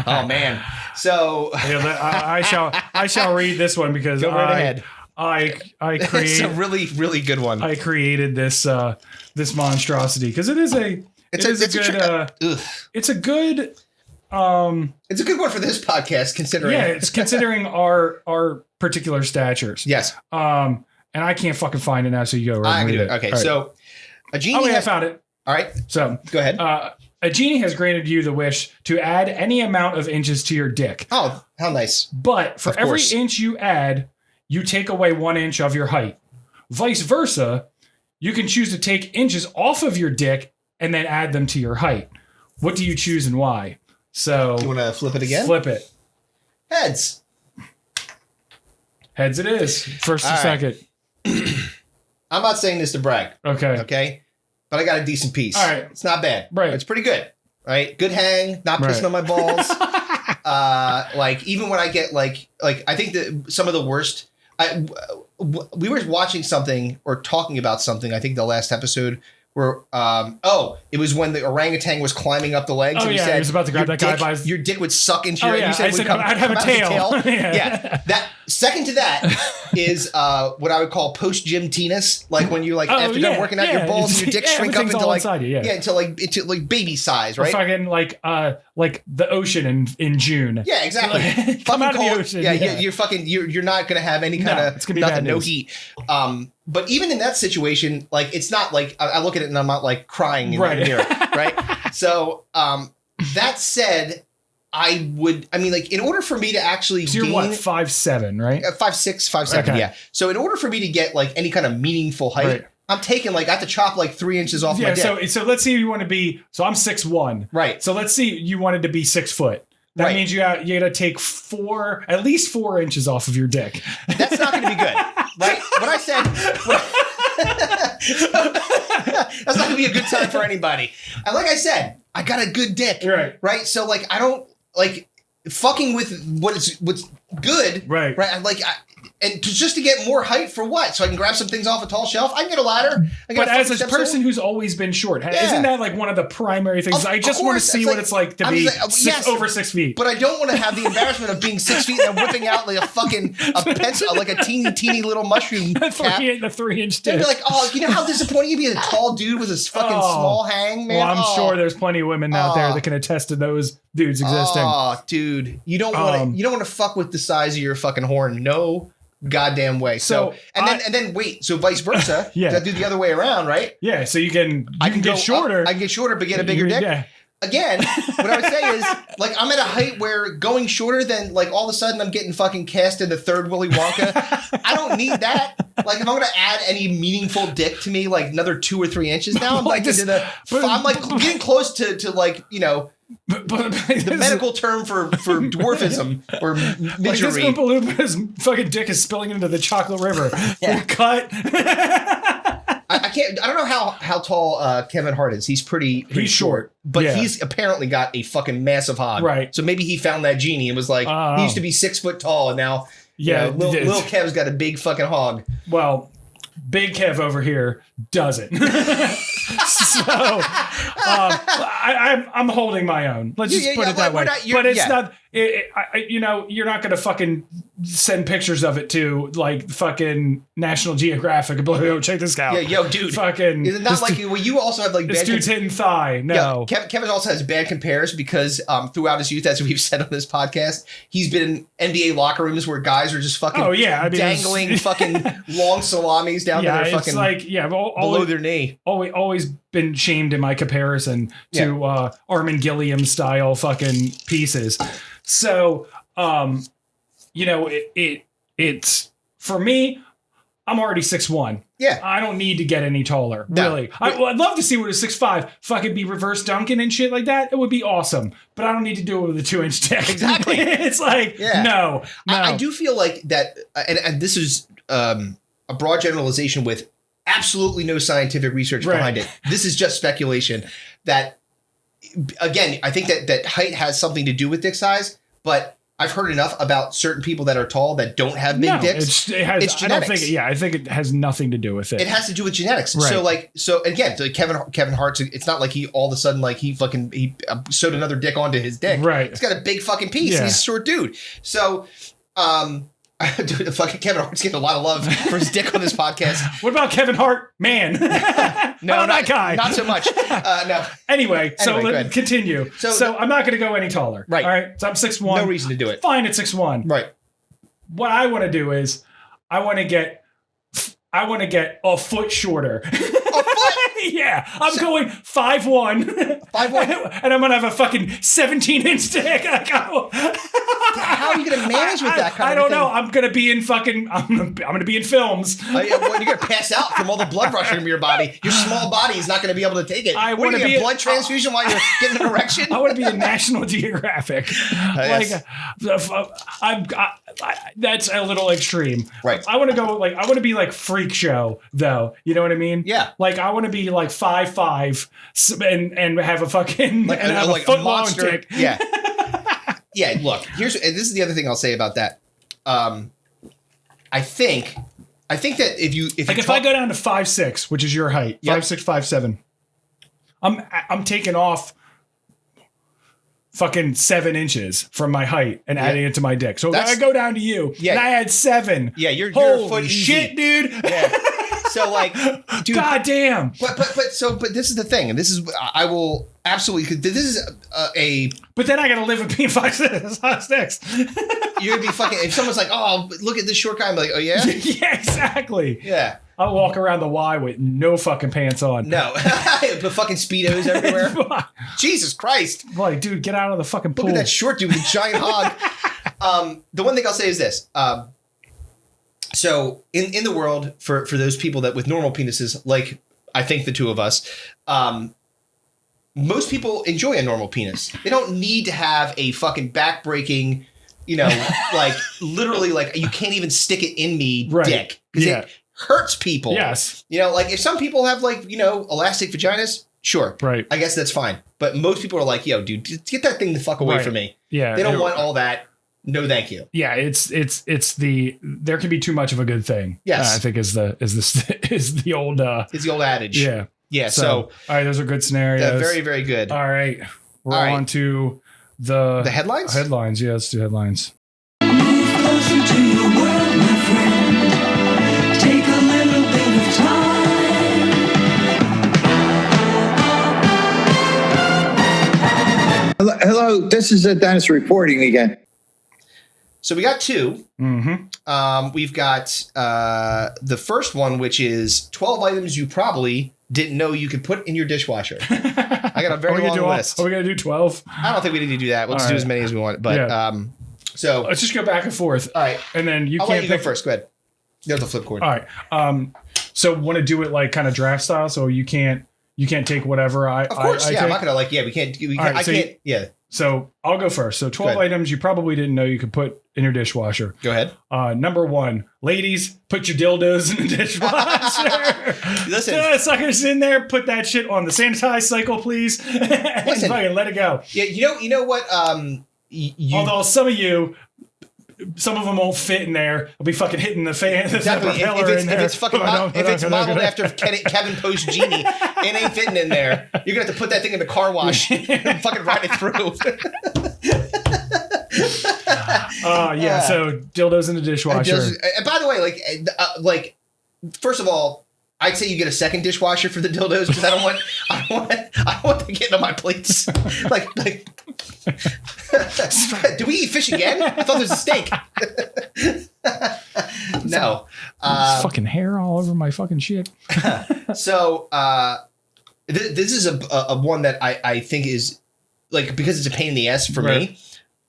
Oh man. So
I shall read this one because
go right ahead.
I created
it's a really, really good one.
I created this monstrosity because it's a good one for this podcast, considering. Yeah, it's considering our particular statures.
Yes.
And I can't fucking find it now, so you go right.
I can do it. Okay, right. So a genie.
I found it.
All right.
So
go ahead.
A genie has granted you the wish to add any amount of inches to your dick.
Oh, how nice!
But for every inch you add, you take away 1 inch of your height. Vice versa, you can choose to take inches off of your dick and then add them to your height. What do you choose and why? So
you want to flip it again?
Flip it.
Heads.
Heads it is. First and second.
I'm not saying this to brag. Okay. But I got a decent piece.
All right.
It's not bad.
Right.
It's pretty good. Right. Good hang. Not pissing on my balls. Like even when I get like I think that some of the worst. We were watching something or talking about something. I think the last episode where it was when the orangutan was climbing up the legs.
Oh,
and
he was about to grab that guy by
your dick would suck into your.
Yeah.
You said
I'd have a tail.
Yeah. That second to that is what I would call post gym tennis, like when you after done working out your balls and your dick shrink up into like baby size, right?
Or fucking like the ocean in June.
Yeah, exactly.
Come out of the ocean.
Yeah, you're not gonna have any kind of nothing, no heat. But even in that situation, like it's not like I look at it and I'm not like crying in the mirror, right? So that said, in order for me to actually
so you're what, 5'7", right?
5'6", 5'7",
okay.
yeah. So in order for me to get like any kind of meaningful height, I'm taking I have to chop like 3 inches off my dick.
So let's see if you want to be. So I'm 6'1",
right?
So let's see you wanted to be 6 foot. That means you got to take at least 4 inches off of your dick.
That's not going to be good, right? What I said. That's not going to be a good time for anybody. And like I said, I got a good dick, right? So like I don't like fucking with what's good, right? And just to get more height for what? So I can grab some things off a tall shelf. I can get a ladder.
But as a person who's always been short, isn't that like one of the primary things? I just want to see what it's like to be over 6 feet.
But I don't want to have the embarrassment of being 6 feet and then whipping out like a pencil, like a teeny little mushroom cap.
The 3-inch dick.
They'd be like, oh, you know how disappointing you'd be a tall dude with this fucking small hang, man?
Well, I'm sure there's plenty of women out there that can attest to those dudes existing.
Oh, dude, you don't want to fuck with the size of your fucking horn. No goddamn way. So and then wait. So vice versa. Yeah. Do the other way around, right?
Yeah. So you can get shorter.
I can get shorter, but get a bigger dick. Yeah. Again, what I would say is like I'm at a height where going shorter than like all of a sudden I'm getting fucking cast into third Willy Wonka. I don't need that. Like if I'm gonna add any meaningful dick to me, like another 2 or 3 inches now, I'm like I'm like getting close to like the medical term for dwarfism or midgery.
Like this Oompa Loopa's fucking dick is spilling into the chocolate river. Yeah. Cut.
I don't know how tall Kevin Hart is. He's pretty short. But he's apparently got a fucking massive hog.
Right.
So maybe he found that genie and was like, he used to be 6 foot tall and now Lil Kev's got a big fucking hog.
Well, Big Kev over here doesn't. So I'm holding my own. Let's just put it that way. But it's not. You're not going to fucking send pictures of it to like fucking National Geographic and yo, check this out.
Yeah, yo, dude.
Fucking.
Is it not like you also have like
this dude's hitting thigh? No.
Yeah, Kevin also has bad compares because throughout his youth, as we've said on this podcast, he's been in NBA locker rooms where guys are just fucking dangling fucking long salamis down to their fucking below their knee.
Always been shamed in my comparison to Armin Gilliam style fucking pieces. So, it's for me, I'm already 6'1".
Yeah.
I don't need to get any taller. No. Really. I'd love to see what a 6'5". If I could be reverse dunking and shit like that, it would be awesome. But I don't need to do it with a 2-inch dick.
Exactly.
It's like, no.
I do feel like that, and this is a broad generalization with absolutely no scientific research behind it. This is just speculation that, again, I think that height has something to do with dick size, but I've heard enough about certain people that are tall that don't have big dicks. It's genetics.
I think it has nothing to do with it.
It has to do with genetics. Right. So again, Kevin Hart, it's not like he all of a sudden like he sewed another dick onto his dick.
Right.
He's got a big fucking piece. Yeah. He's a short dude. So, dude, fucking Kevin Hart's getting a lot of love for his dick on this podcast.
What about Kevin Hart? Man.
No,
that guy.
Not so much. No.
Anyway, so let's continue. So I'm not going to go any taller.
Right.
All right. So I'm 6'1".
No reason to do it.
Fine at 6'1".
Right.
What I want to do is I want to get a foot shorter. A foot? Yeah. I'm going 5'1".
5'1".
And I'm going to have a fucking 17-inch dick.
how are you going to manage with that kind of thing?
I don't know. I'm going to be in fucking. I'm going to be in films.
You're going to pass out from all the blood rushing from your body. Your small body is not going to be able to take it. I want to be a blood transfusion while you're getting an erection.
I want to be in National Geographic. That's a little extreme.
Right.
I want to go I want to be like Freak Show though. You know what I mean?
Yeah.
Like I want to be like 5'5" and have a fucking
a
foot long
monster.
dick.
Yeah. Yeah. Look, this is the other thing I'll say about that. I think that if
I go down to 5'6", which is your height, 5'6", 5'7", I'm taking off fucking 7 inches from my height and adding it to my dick. So if I go down to you and I had 7.
Yeah, you're
holy
a foot
shit,
easy.
dude.
Yeah. So like, dude,
God damn.
But this is the thing, and this is I will absolutely. Cause this is a.
But then I gotta live with being 5'6".
You're gonna be fucking. If someone's like, "Oh, look at this short guy," I'm like, "Oh yeah."
Yeah, exactly.
Yeah.
I'll walk around the Y with no fucking pants on.
No, the fucking Speedos everywhere. Jesus Christ!
Like, dude, get out of the fucking pool.
Look at that short dude with a giant hog. The one thing I'll say is this. So in the world, for those people that with normal penises, like I think the two of us, most people enjoy a normal penis. They don't need to have a fucking back-breaking, like literally like you can't even stick it in me dick. Because it hurts people.
Yes.
Like if some people have like, elastic vaginas, sure.
Right.
I guess that's fine. But most people are like, yo, dude, get that thing the fuck away from me.
Yeah.
They don't want all that. No, thank you.
Yeah, it's there can be too much of a good thing.
Yes,
I think is the old
it's the old adage.
Yeah,
yeah. So
all right, those are good scenarios.
Very, very good.
All right, we're on to the
headlines.
Headlines, yeah. Let's do headlines.
Move closer to your world, my friend. Take a little bit of time.
Hello, this is Dennis reporting again.
So we got 2.
Mm-hmm.
We've got the first one, which is 12 items you probably didn't know you could put in your dishwasher. I got a very long list.
Are we going to do 12?
I don't think we need to do that. Let's do as many as we want. But so
let's just go back and forth.
All right.
And then
I'll let you go first. Go ahead. There's a flip cord.
All right. So want to do it like kind of draft style, so you can't take whatever I.
Of course,
I
I'm
take?
not gonna we can't. Right, I can't. Yeah.
So I'll go first. So 12 items you probably didn't know you could put in your dishwasher.
Go ahead.
Number 1, ladies, put your dildos in the dishwasher.
Listen,
suckers in there. Put that shit on the sanitize cycle, please. Listen, fucking let it go.
Yeah, you know what?
Although some of them won't fit in there. I'll be fucking hitting the fan.
Exactly. If it's fucking modeled after Kevin Post Genie, it ain't fitting in there. You're gonna have to put that thing in the car wash and fucking ride it through.
So dildos in the dishwasher.
And by the way, like, first of all, I'd say you get a second dishwasher for the dildos because I don't want them getting on my plates. like, do we eat fish again? I thought there was a steak. No,
fucking hair all over my fucking shit.
So this is a one that I think is like, because it's a pain in the ass for me.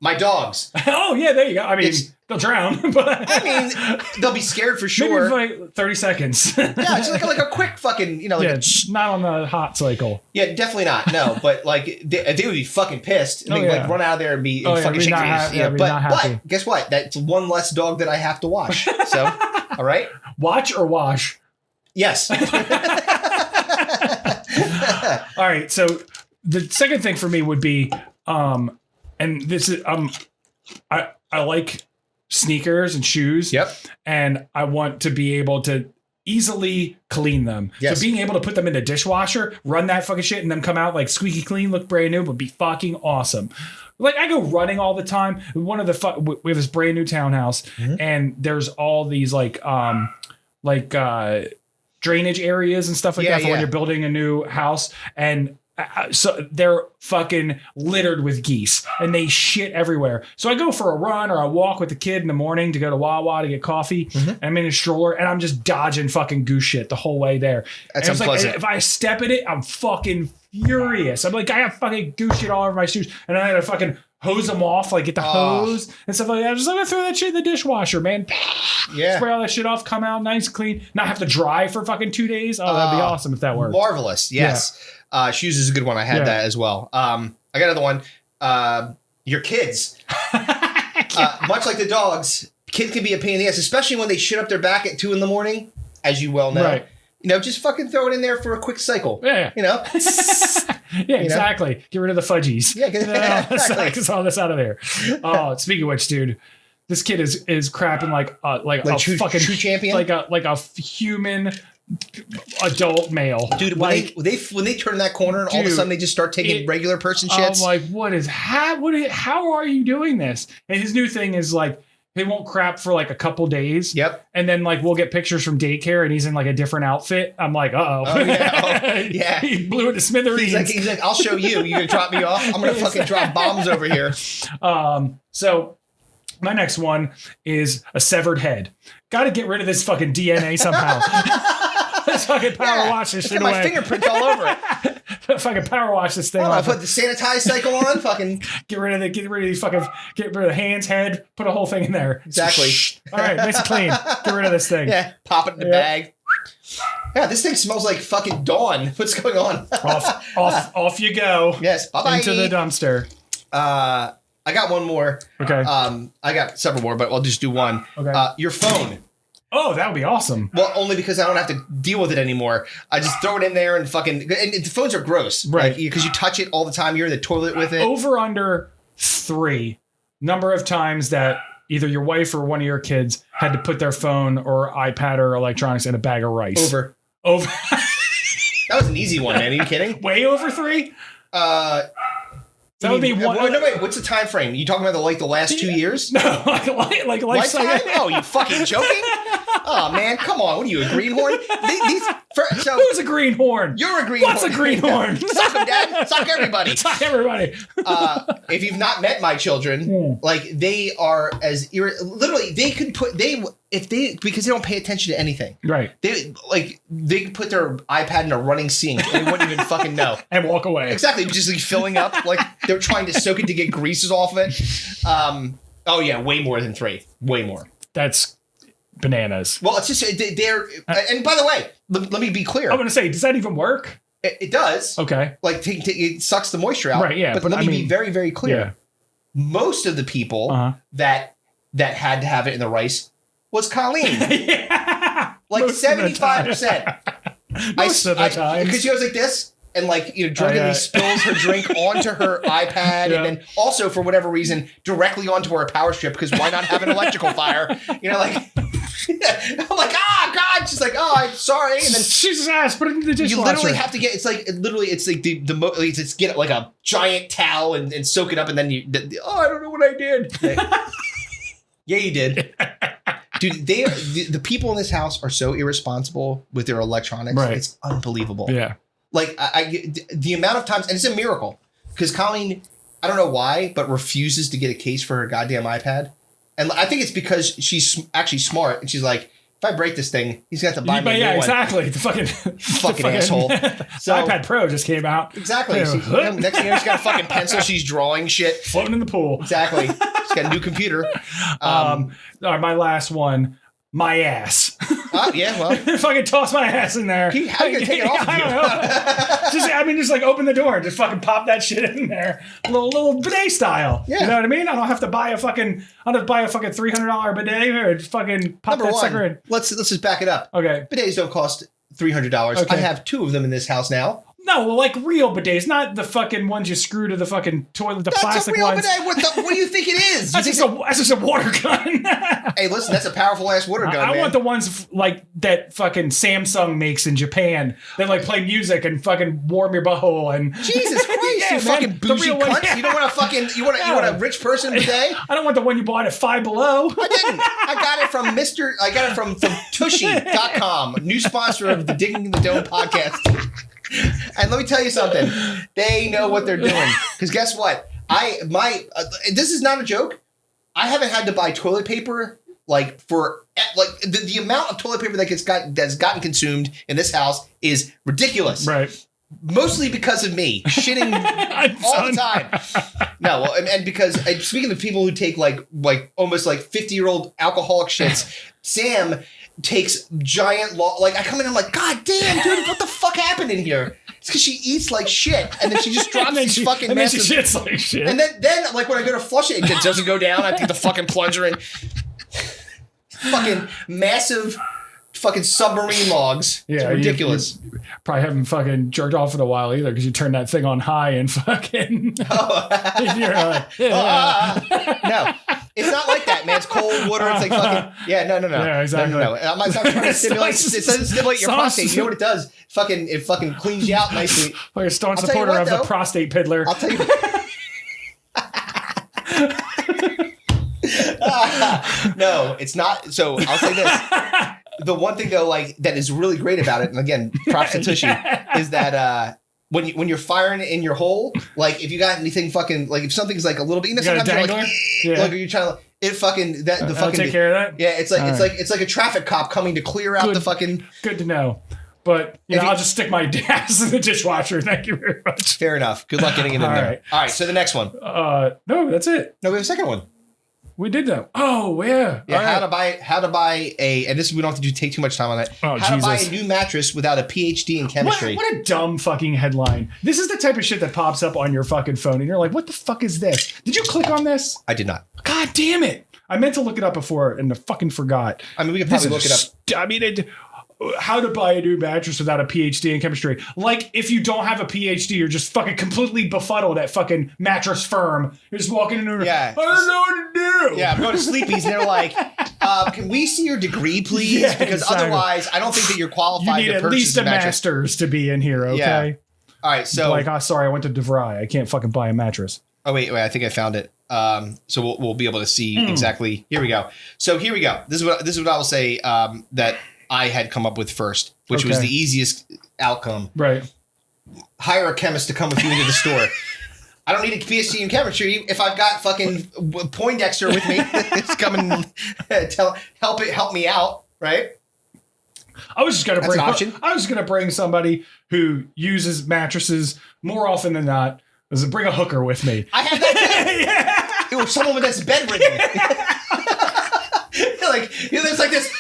My dogs.
Oh yeah, there you go. I mean, they'll drown, but
I mean, they'll be scared for sure.
Maybe like 30 seconds.
Yeah, it's like a quick fucking,
not on the hot cycle.
Yeah, definitely not. No, but like they would be fucking pissed and like run out there and be fucking shaking. But guess what? That's one less dog that I have to wash. So, all right.
Watch or wash?
Yes.
All right. So the second thing for me would be, and this is I like sneakers and shoes.
Yep.
And I want to be able to easily clean them.
Yes.
So being able to put them in the dishwasher, run that fucking shit, and them come out like squeaky clean, look brand new, would be fucking awesome. Like I go running all the time. We have this brand new townhouse, and there's all these drainage areas and stuff like that for when you're building a new house. And so they're fucking littered with geese and they shit everywhere. So I go for a run or I walk with the kid in the morning to go to Wawa to get coffee. And I'm in a stroller and I'm just dodging fucking goose shit the whole way there.
That's
unpleasant. Like, if I step in it, I'm fucking furious. I'm like, I have fucking goose shit all over my shoes. And I had to fucking hose them off, like get the hose and stuff like that. Just let me throw that shit in the dishwasher, man.
Yeah.
Spray all that shit off, come out nice, clean, not have to dry for fucking 2 days. Oh, that'd be awesome if that worked.
Marvelous. Yes. Yeah. Shoes is a good one. I had that as well. I got another one. Your kids. Much like the dogs, kids can be a pain in the ass, especially when they shit up their back at 2 a.m, as you well know. Right. Just fucking throw it in there for a quick cycle. Yeah.
Yeah, exactly. Get rid of the fudgies.
Yeah, exactly.
Get all this out of there. Oh, speaking of which, dude, this kid is crapping like a fucking
true champion,
like a human adult male,
dude. When they turn that corner and all of a sudden they just start taking regular person shits.
I'm like, how are you doing this? And his new thing is like, he won't crap for like a couple days.
Yep.
And then like we'll get pictures from daycare and he's in like a different outfit. I'm like,
yeah.
He blew it to smithereens.
He's like, I'll show you. You gonna drop me off? I'm gonna fucking drop bombs over here.
So my next one is a severed head. Got to get rid of this fucking DNA somehow. Let's fucking power wash this shit away.
My fingerprints all over it.
Fucking power wash this thing.
I put the sanitize cycle on. Fucking
get rid of the hands, head. Put a whole thing in there.
Exactly.
All right, nice and clean. Get rid of this thing.
Yeah, pop it in the bag. Yeah, this thing smells like fucking dawn. What's going on?
Off you go.
Yes, bye-bye.
Into the dumpster.
I got one more.
Okay.
I got several more, but I'll just do one.
Okay.
Your phone.
Oh, that would be awesome.
Well, only because I don't have to deal with it anymore. I just throw it in there and fucking... And the phones are gross.
Right.
Because you touch it all the time. You're in the toilet with it.
Over under 3 number of times that either your wife or one of your kids had to put their phone or iPad or electronics in a bag of rice.
Over. That was an easy one, man. Are you kidding?
Way over 3? That would be one.
No, wait. What's the time frame? You talking about the last 2 years?
No, like
lifetime. Oh, you fucking joking? Oh man, come on. What are you, a greenhorn?
Who's a greenhorn?
You're a greenhorn.
What's a greenhorn?
Suck them, Dad. Suck everybody.
Suck everybody.
If you've not met my children, like they are as literally they could put because they don't pay attention to anything.
Right.
They could put their iPad in a running sink and they wouldn't even fucking know.
And walk away.
Exactly. Just like filling up, like they're trying to soak it to get greases off of it. Oh yeah, way more than 3. Way more.
That's bananas.
Well, it's just they're. And by the way, let me be clear.
I'm going to say, does that even work?
It does.
Okay.
Like it sucks the moisture out.
Right. Yeah.
But let me be very, very clear.
Yeah.
Most of the people that had to have it in the rice was Colleen.
Yeah.
Like 75%.
Most of the time.
Because she goes like this. And drunkenly spills her drink onto her iPad, and then also for whatever reason directly onto her power strip. Because why not have an electrical fire? I'm like, God. She's like, oh, I'm sorry. And then
Jesus ass, put it in the dishwasher.
You literally have to get. It's like it's get like a giant towel and soak it up, and then I don't know what I did. Yeah, you did. Dude, the people in this house are so irresponsible with their electronics. Right. It's unbelievable.
Yeah.
Like the amount of times, and it's a miracle because Colleen, I don't know why, but refuses to get a case for her goddamn iPad. And I think it's because she's actually smart and she's like, if I break this thing, he's got to buy me a new one.
Exactly. The fucking
asshole.
So, the iPad Pro just came out.
Exactly. Next thing you know, she's got a fucking pencil. She's drawing shit.
Floating in the pool.
Exactly. She's got a new computer.
All right, my last one. My ass.
Yeah, well.
Fucking toss my ass in there.
How are you going to take it off of you?
Just like open the door and just fucking pop that shit in there. A little bidet style. Yeah. You know what I mean? I don't have to buy a fucking $300 bidet or just fucking pop that sucker in.
Let's just back it up.
Okay.
Bidets don't cost $300. Okay. I have 2 of them in this house now.
No, well, like real bidets, not the fucking ones you screw to the fucking toilet, the plastic ones.
That's a real bidet. What do you think it is?
That's just a water gun.
Hey, listen, that's a powerful ass water gun,
I want the ones like that fucking Samsung makes in Japan that like play music and fucking warm your butthole and
Jesus Christ, you fucking bougie cunt. Yeah. You don't want a fucking you want a rich person bidet?
I don't want the one you bought at Five Below.
I didn't. I got it from Tushy.com, new sponsor of the Digging in the Dome podcast. And let me tell you something. They know what they're doing. Because guess what? This is not a joke. I haven't had to buy toilet paper for the amount of toilet paper that's gotten consumed in this house is ridiculous.
Right.
Mostly because of me shitting all the time. No, well, and because speaking of people who take like almost like 50-year-old alcoholic shits, Sam takes giant like I come in, I'm like, God damn, dude, what the fuck happened in here? It's because she eats like shit, and then she just drops these fucking massive.
She shits like shit.
And then like when I go to flush it, it doesn't go down. I take the fucking plunger and fucking massive. Fucking submarine logs. Yeah, it's ridiculous.
You probably haven't fucking jerked off in a while either because you turned that thing on high and fucking. You're like,
no, it's not like that, man. It's cold water. It's like fucking. Yeah, no.
Yeah, exactly.
No. I'm not trying to stimulate. It doesn't stimulate your prostate. You know what it does? It fucking cleans you out nicely.
Like a staunch supporter of the prostate piddler.
I'll tell you. No, it's not. So I'll say this. The one thing though, like that is really great about it, and again, props to Tushy, is that when you're firing in your hole, like if you got anything fucking like if something's like a little bit, you know, sometimes you're like, like you're trying to it fucking that the fucking
take care of that.
Yeah, it's like it's like a traffic cop coming to clear out the fucking.
Good to know. But I'll just stick my ass in the dishwasher. Thank you very much.
Fair enough. Good luck getting it in there.
Right.
All right. So the next one.
No, that's it.
No, we have a second one.
We did that. Oh, yeah.
Yeah. How to buy a, and this we don't have to take too much time on it.
Oh,
how
Jesus.
to buy a new mattress without a PhD in chemistry.
What a dumb fucking headline. This is the type of shit that pops up on your fucking phone and you're like, what the fuck is this? Did you click on this?
I did not.
God damn it. I meant to look it up before and I fucking forgot.
I mean, we could probably look it up.
I mean, how to buy a new mattress without a PhD in chemistry. Like, if you don't have a PhD, you're just fucking completely befuddled at fucking Mattress Firm. You're just walking in there.
Yeah.
I don't know what to do.
Yeah, I'm going to Sleepy's and they're like, can we see your degree, please?
Yeah,
because
exactly.
Otherwise, I don't think that you're qualified
you need
to
at least a
mattress.
master's to be in here, okay?
Yeah. All right, so.
Like, sorry, I went to DeVry. I can't fucking buy a mattress.
Oh, wait, I think I found it. So we'll be able to see exactly. Here we go. So here we go. This is what I will say that I had come up with first, which was the easiest outcome.
Right.
Hire a chemist to come with you into the store. I don't need a PhD in chemistry if I've got fucking Poindexter with me. It's coming help me out, right?
I was just gonna bring somebody who uses mattresses more often than not. Bring a hooker with me.
I have that too. Yeah. Someone that's bedridden. It's like this.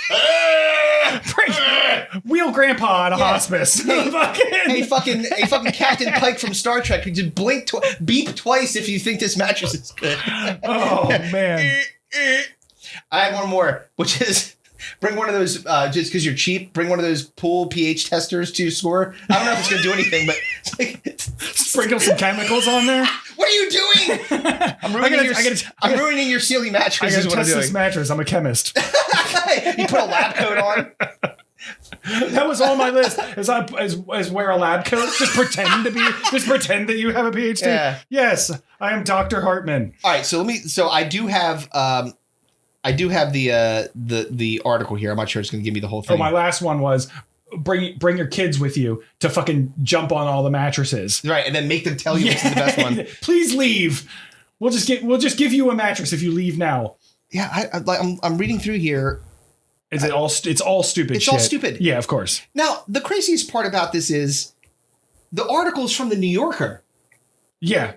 Wheel grandpa at a hospice.
Hey, fucking Captain Pike from Star Trek could just beep twice if you think this mattress is good.
Oh man.
I have one more, which is bring one of those just because you're cheap. Bring one of those pool pH testers to your store. I don't know if it's gonna do anything, but it's like,
sprinkle some chemicals on there.
What are you doing? I'm ruining your Sealy mattress.
I gotta test this mattress. I'm a chemist.
You put a lab coat on.
That was on my list. As wear a lab coat. Just pretend that you have a PhD.
Yeah.
Yes, I am Dr. Hartman.
All right, so I do have the article here. I'm not sure it's going to give me the whole thing.
Oh, my last one was bring your kids with you to fucking jump on all the mattresses.
Right, and then make them tell you which is the best one.
Please leave. We'll just give you a mattress if you leave now.
Yeah, I'm reading through here.
It's all stupid.
It's all stupid.
Yeah, of course.
Now, the craziest part about this is the article's from the New Yorker.
Yeah,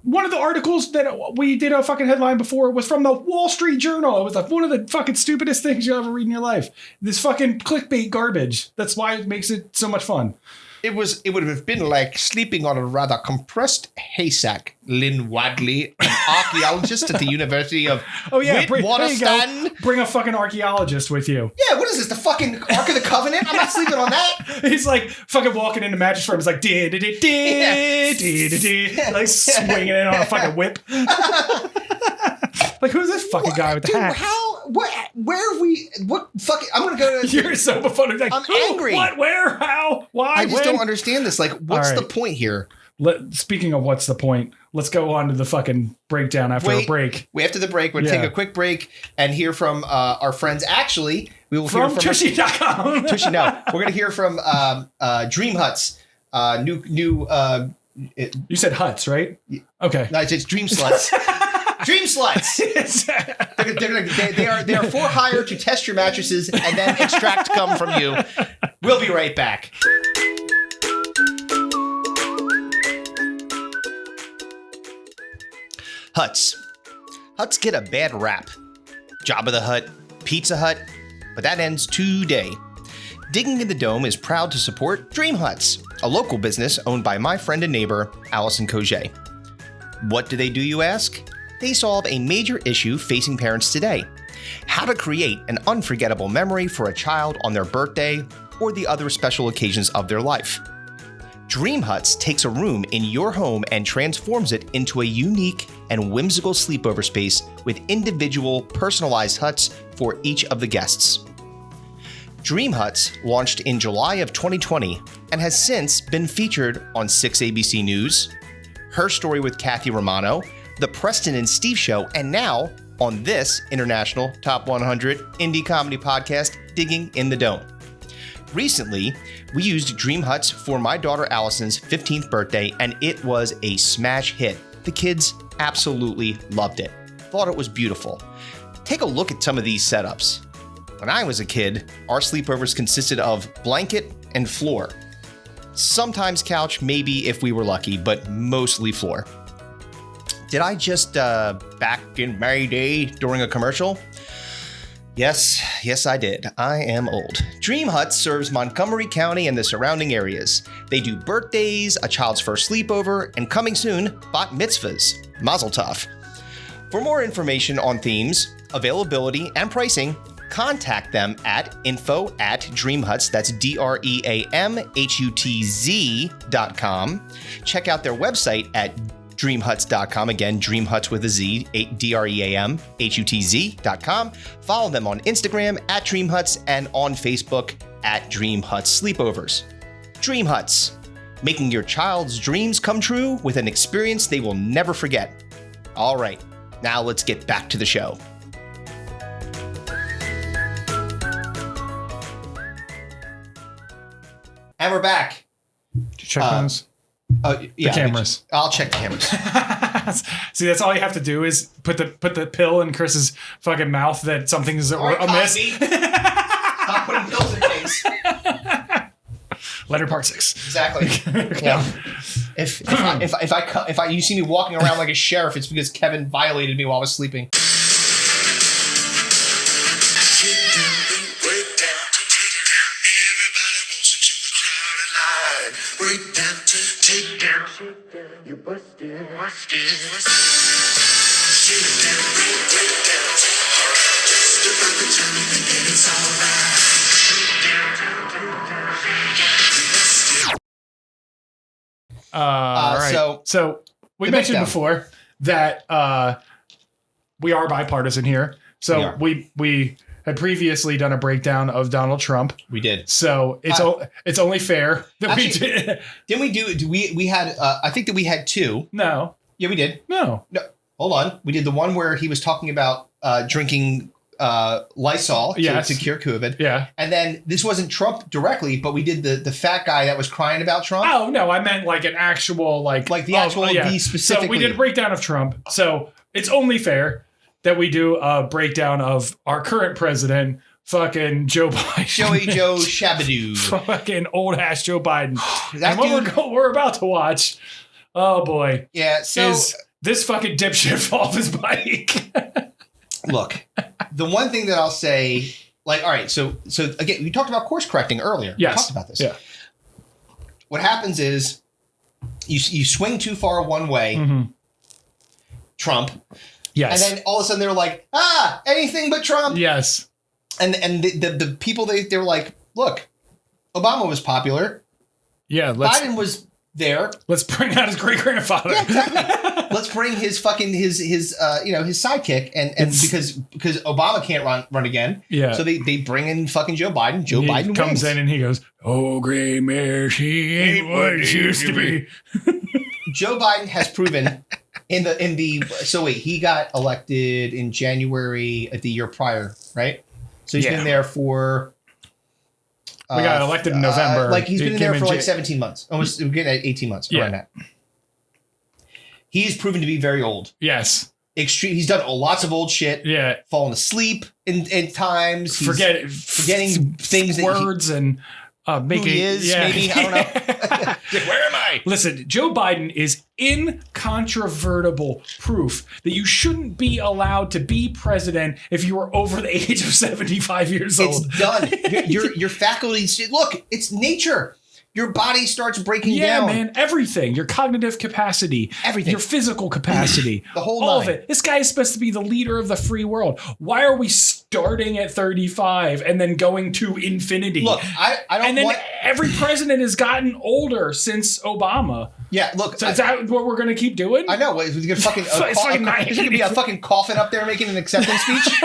one of the articles that we did a fucking headline before was from the Wall Street Journal. It was like one of the fucking stupidest things you'll ever read in your life. This fucking clickbait garbage. That's why it makes it so much fun.
It would have been like sleeping on a rather compressed haystack. Lynn Wadley, an archaeologist at the University of Witwatersrand.
Bring a fucking archaeologist with you.
Yeah, what is this? The fucking Ark of the Covenant? I'm not sleeping on that.
He's like fucking walking into Mattress Firm. He's like like swinging it on a fucking whip. Like, who's this fucking guy with the hat?
Where have we, what fucking, I'm going to go to.
You're so befuddled. Like,
I'm angry.
What, where, how, why,
I just don't understand this. Like, what's the point here?
Speaking of what's the point, let's go on to the fucking breakdown after a break.
After the break, we'll take a quick break and hear from our friends. Actually, we will hear from
Tushy.com.
Tushy, no. We're going to hear from Dream Hutz.
You said Hutz, right? Okay.
No, it's Dream Sluts. Dream Sluts. They are for hire to test your mattresses and then extract cum from you. We'll be right back. Hutz. Hutz get a bad rap. Jabba the Hutt, Pizza Hut, but that ends today. Digging in the Dome is proud to support Dream Hutz, a local business owned by my friend and neighbor, Allison Coget. What do they do, you ask? They solve a major issue facing parents today. How to create an unforgettable memory for a child on their birthday or the other special occasions of their life. Dream Hutz takes a room in your home and transforms it into a unique and whimsical sleepover space with individual personalized huts for each of the guests. Dream Hutz launched in July of 2020 and has since been featured on 6 ABC News, Her Story with Kathy Romano, The Preston and Steve Show, and now on this international Top 100 indie comedy podcast, Digging in the Dome. Recently, we used Dream Hutz for my daughter Allison's 15th birthday, and it was a smash hit. The kids absolutely loved it. Thought it was beautiful. Take a look at some of these setups. When I was a kid, our sleepovers consisted of blanket and floor. Sometimes couch, maybe if we were lucky, but mostly floor. Did I just back in my day during a commercial? Yes, I did. I am old. Dream Hutz serves Montgomery County and the surrounding areas. They do birthdays, a child's first sleepover, and coming soon, bat mitzvahs. Mazel tov. For more information on themes, availability, and pricing, contact them at info@dreamhutz, that's DREAMHUTZ.com. Check out their website at dreamhutz.com. Again, Dream Hutz with a Z, DREAMHUTZ.com. Follow them on Instagram at Dream Hutz and on Facebook at Dream Hutz Sleepovers. Dream Hutz, making your child's dreams come true with an experience they will never forget. All right, now let's get back to the show. And we're back.
Did you check those?
Yeah,
the cameras.
I'll check the cameras.
See, that's all you have to do is put the pill in Chris's fucking mouth that something is amiss.
Stop putting pills in things.
Letter part 6.
Exactly. Yeah. If you see me walking around like a sheriff, it's because Kevin violated me while I was sleeping.
You busted.
Right. So we mentioned before that we are bipartisan here. So we had previously done a breakdown of Donald Trump.
We did.
So it's only fair that we did.
Didn't we do? We had. I think that we had 2.
No.
Yeah, we did.
No.
Hold on. We did the one where he was talking about drinking Lysol to cure COVID.
Yeah.
And then this wasn't Trump directly, but we did the fat guy that was crying about Trump.
Oh no, I meant like an actual like
the actual the specifically.
So we did a breakdown of Trump. So it's only fair that we do a breakdown of our current president, fucking Joe Biden.
Joe Shabadoo.
Fucking old ass Joe Biden. And what we're about to watch, oh boy.
Yeah, so
is this fucking dipshit fall off his bike.
Look, the one thing that I'll say, like, all right, so again, we talked about course correcting earlier.
Yes.
We talked about this.
Yeah.
What happens is you swing too far one way, Trump.
Yes.
And then all of a sudden they're like, anything but Trump.
Yes.
And the people, they were like, look, Obama was popular.
Yeah.
Biden was there.
Let's bring out his great grandfather.
Yeah, exactly. Let's bring his fucking his sidekick and because Obama can't run again.
Yeah.
So they bring in fucking Joe Biden. Biden
comes
wins.
in and he goes, "Oh, gray mare, she ain't what it used to be."
Joe Biden has proven he got elected in January of the year prior, right? So he's been there for.
We got elected in November.
He's been there for 17 months. Almost, we're getting at 18 months.
Yeah.
Around that. He's proven to be very old.
Yes.
Extreme. He's done lots of old shit.
Yeah.
Falling asleep in times.
Forgetting
things.
Words and making.
Who he is, maybe. I don't know. Where am I?
Listen, Joe Biden is incontrovertible proof that you shouldn't be allowed to be president if you are over the age of 75 years old.
It's done. Your faculties, look, it's nature. Your body starts breaking down.
Yeah, man, everything. Your cognitive capacity.
Everything.
Your physical capacity.
The whole
all
nine.
of it. This guy is supposed to be the leader of the free world. Why are we starting at 35 and then going to infinity?
Look, I don't
And then
want...
every president has gotten older since Obama.
Yeah, look.
So is that what we're going to keep doing?
I know. Is there going to be a fucking coffin up there making an acceptance speech?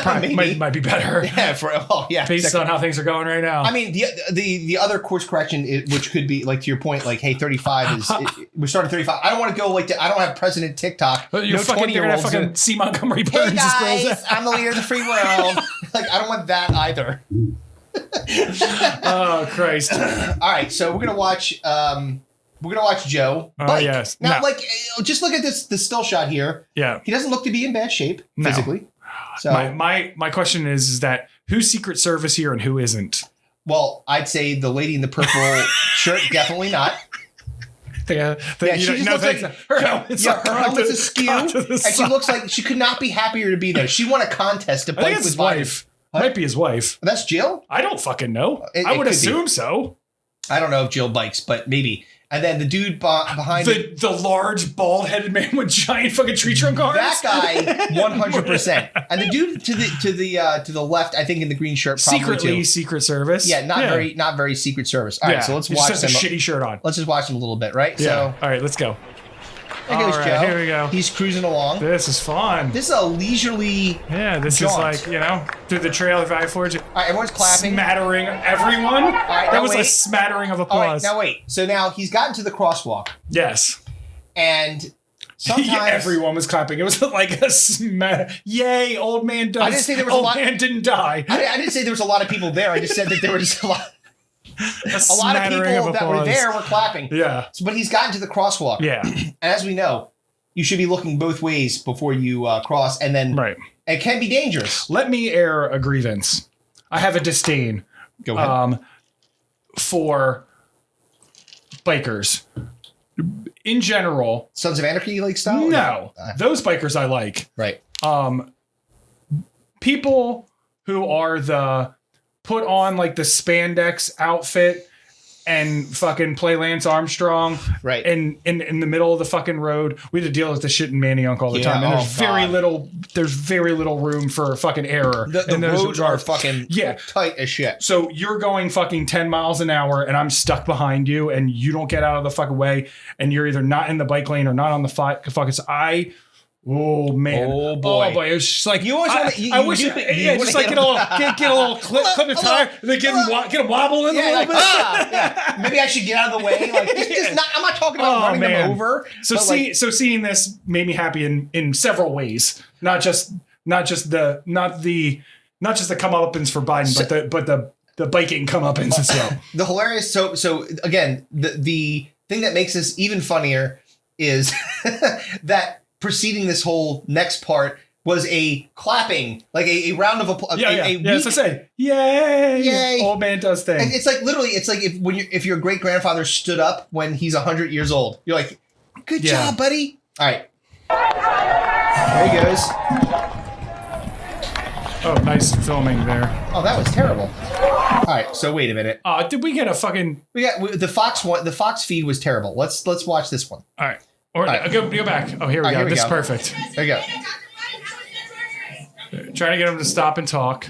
Probably might be better.
Yeah,
based on how things are going right now.
I mean, the other course correction, which could be like to your point, like, hey, 35 is we started 35. I don't want to go like I don't have President TikTok.
You're
no
fucking,
20-year-olds.
fucking C. Montgomery Burns.
Hey guys, I'm the leader of the free world. Like, I don't want that either.
Oh Christ!
All right, so we're gonna watch. We're gonna watch Joe.
Oh yes.
Now, like, just look at this still shot here.
Yeah.
He doesn't look to be in bad shape physically. So
my question is that who's Secret Service here and who isn't?
Well, I'd say the lady in the purple shirt, definitely not.
She just looks like
her helmet's askew, and she looks like she could not be happier to be there. She won a contest to bike with
his wife. Might be his wife.
That's Jill?
I don't fucking know. I would assume so.
I don't know if Jill bikes, but maybe. And then the dude behind
the large bald-headed man with giant fucking tree trunk arms.
That guy, 100%. And the dude to the left, I think in the green shirt, probably
secretly
too.
Secret Service.
Yeah, not very Secret Service. All right, so let's watch
them. Just a shitty shirt on.
Let's just watch them a little bit, right?
Yeah.
So,
all right, let's go.
There goes Joe.
Here we go.
He's cruising along.
This is fun.
This is a leisurely.
Yeah, this jaunt. Is like, through the trail of Valley Forge.
All right, everyone's clapping.
Smattering everyone. All right, that was a smattering of applause.
All right, now wait. So now he's gotten to the crosswalk.
Yes.
And sometimes
everyone was clapping. It was like a yay, old man does.
I didn't say there was a lot.
Old man didn't die.
I didn't say there was a lot of people there. I just said that there was a lot. A lot of people that were there were clapping.
Yeah.
But he's gotten to the crosswalk.
Yeah.
And as we know, you should be looking both ways before you cross. And then it can be dangerous.
Let me air a grievance. I have a disdain.
Go ahead.
For bikers. In general.
Sons of Anarchy like style?
No. Those bikers I like.
Right.
People who are the put on like the spandex outfit and fucking play Lance Armstrong,
right?
And in the middle of the fucking road, we had to deal with the shit in Manioc all the time. And there's very little room for fucking error.
The roads are fucking tight as shit.
So you're going fucking 10 miles an hour, and I'm stuck behind you, and you don't get out of the fucking way, and you're either not in the bike lane or not on the fucking. Oh man!
Oh boy!
It was just like
you always want to.
I wish, just like get a little clip the tire, and then get a wobble in a little bit.
Maybe I should get out of the way. Like, I'm not talking about running them over.
So seeing this made me happy in several ways. Not just the comeuppance for Biden, but the biking comeuppance as well.
The hilarious. So again, the thing that makes this even funnier is that. Preceding this whole next part was a clapping, like a round of applause.
As I say, yay! Old man does things.
And it's like literally, it's like if your great grandfather stood up when he's 100 years old, you're like, good job, buddy. All right, there he goes.
Oh, nice filming there.
Oh, that was terrible. All right, so wait a minute.
Did we get a fucking?
We got the Fox one. The Fox feed was terrible. Let's watch this one.
All right. Or go back. Oh, here we go. This is perfect.
There you
go. Trying to get him to stop and talk.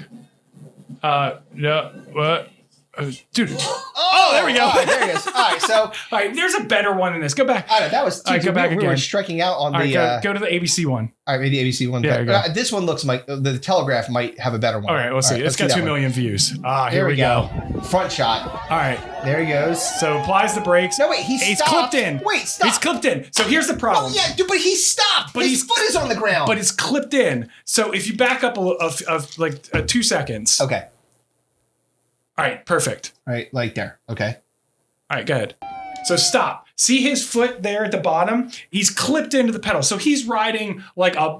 What? Dude.
Oh, there we go. There it is. All right, so
there's a better one in this. Go back.
I know that was.
Go back
again. We were striking out on the.
Go to the ABC one.
All right, maybe the ABC one.
Yeah,
this one looks like the Telegraph might have a better one.
All right, let's see. It's got 2 million views. Here we go.
Front shot.
All right,
there he goes.
So applies the brakes.
No, wait, he's
clipped in.
Wait, stop.
He's clipped in. So here's the problem.
Well, yeah, but he stopped. But his foot is on the ground.
But it's clipped in. So if you back up like 2 seconds.
Okay.
All right, perfect.
All right, like there. Okay.
All right, go ahead. So stop. See his foot there at the bottom? He's clipped into the pedal. So he's riding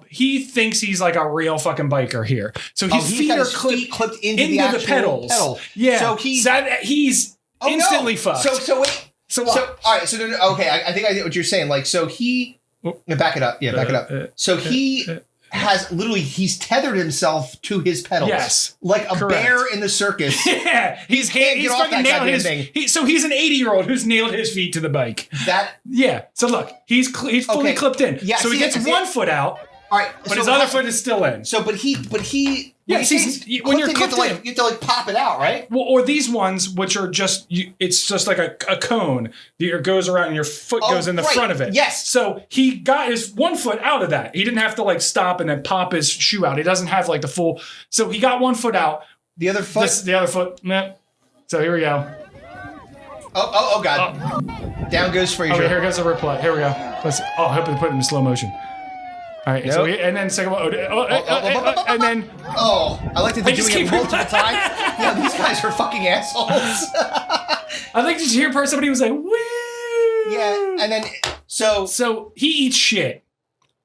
he thinks he's like a real fucking biker here. So his feet are clipped into the pedals.
pedal.
Yeah.
So he's
Instantly fucked.
So wait.
So what?
All right. So okay. I think I get what you're saying. Like, so he. Back it up. Yeah, back it up. So he has literally he's tethered himself to his pedals.
Yes,
like a bear in the circus.
Yeah, he's fucking nailed his. So he's an 80-year-old who's nailed his feet to the bike. So look, he's fully clipped in. Yeah, so he gets one foot out. All right, but his other foot is still in.
So, but he.
Yeah, when you're clipped in,
you have to like pop it out, right?
Well, or these ones, which are just, it's just like a cone that goes around and your foot goes in the front of it.
Yes.
So he got his one foot out of that. He didn't have to like stop and then pop his shoe out. He doesn't have like the full. So he got one foot out.
The other foot.
The other foot. Nah. So here we go.
Oh God. Down goes Fraser.
Okay, here goes a replay. Here we go. Let's. Oh, I hope they put it in slow motion. All right, so and then second one, and then
I like that they're doing it multiple times. Yeah, these guys are fucking assholes.
I like to hear somebody was like, "Woo!"
Yeah, and then
so he eats shit,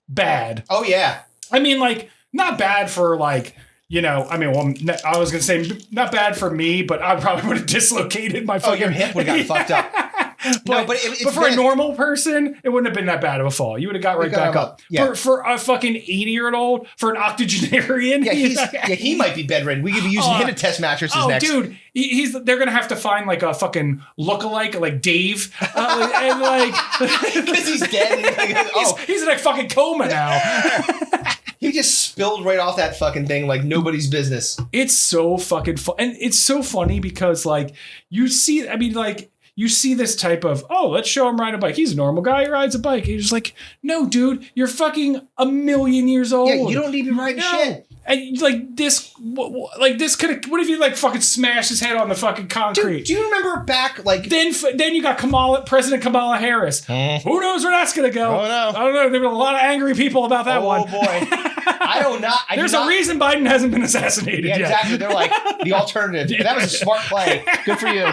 bad.
Oh yeah,
I mean, like not bad for like. I mean, well, I was gonna say not bad for me, but I probably would have dislocated my fucking.
Your hip would have gotten fucked up.
But for a normal person, it wouldn't have been that bad of a fall. You would have got right back up.
Yeah.
For a fucking 80-year-old, for an octogenarian,
he might be bedridden. We could be using him to test mattresses next.
Dude, they're gonna have to find like a fucking lookalike, like Dave, and like
because he's dead.
He's in a fucking coma now.
He just spilled right off that fucking thing like nobody's business.
It's so fucking fun. And it's so funny because like you see this type of, let's show him ride a bike. He's a normal guy who rides a bike. And you're just like, no, dude, you're fucking 1,000,000 years old.
Yeah, you don't need to be riding shit.
And this could have, what if you like fucking smashed his head on the fucking concrete?
Dude, do you remember back like...
Then you got President Kamala Harris. Who knows where that's going to go?
Oh, no.
I don't know. There were a lot of angry people about that one.
Oh, boy.
There's a reason Biden hasn't been assassinated yet.
Exactly. They're like, the alternative. Yeah. That was a smart play. Good for you.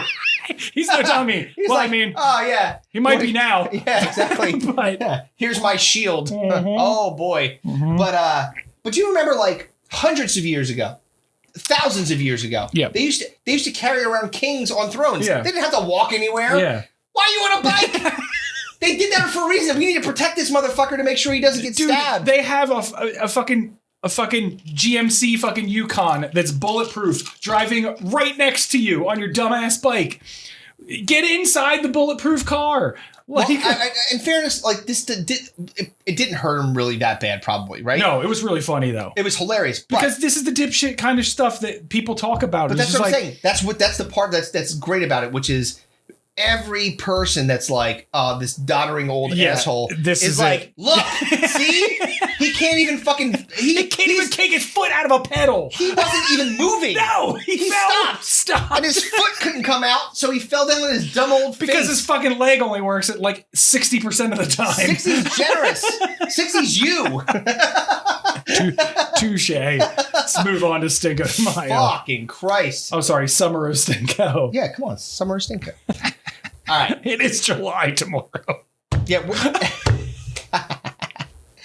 He's not telling me. I mean,
oh, yeah.
He might be now.
Yeah, exactly.
But
here's my shield. Oh, boy. But do you remember, like, hundreds of years ago, thousands of years ago, they used to carry around kings on thrones.
Yeah.
They didn't have to walk anywhere.
Yeah.
Why are you on a bike? They did that for a reason. We need to protect this motherfucker to make sure he doesn't get stabbed.
They have a fucking GMC fucking Yukon that's bulletproof driving right next to you on your dumbass bike. Get inside the bulletproof car.
Like, well, in fairness, like this, it didn't hurt him really that bad, probably, right?
No, it was really funny though.
It was hilarious
because this is the dipshit kind of stuff that people talk about.
But that's what I'm saying. That's the part that's great about it, which is every person that's like, this doddering old asshole is like, look, see, he can't even fucking
he can't even take his foot out of a pedal.
He wasn't even moving.
No, he
stopped, and his foot couldn't come out, so he fell down on his dumb old face.
Because his fucking leg only works at like 60% of the time.
60's generous. 60's you.
Touche. Let's move on to Stinko de Mayo.
Fucking Christ.
Oh, sorry, Summer of Stinko.
Yeah, come on, Summer of Stinko. All right.
It is July tomorrow.
Yeah.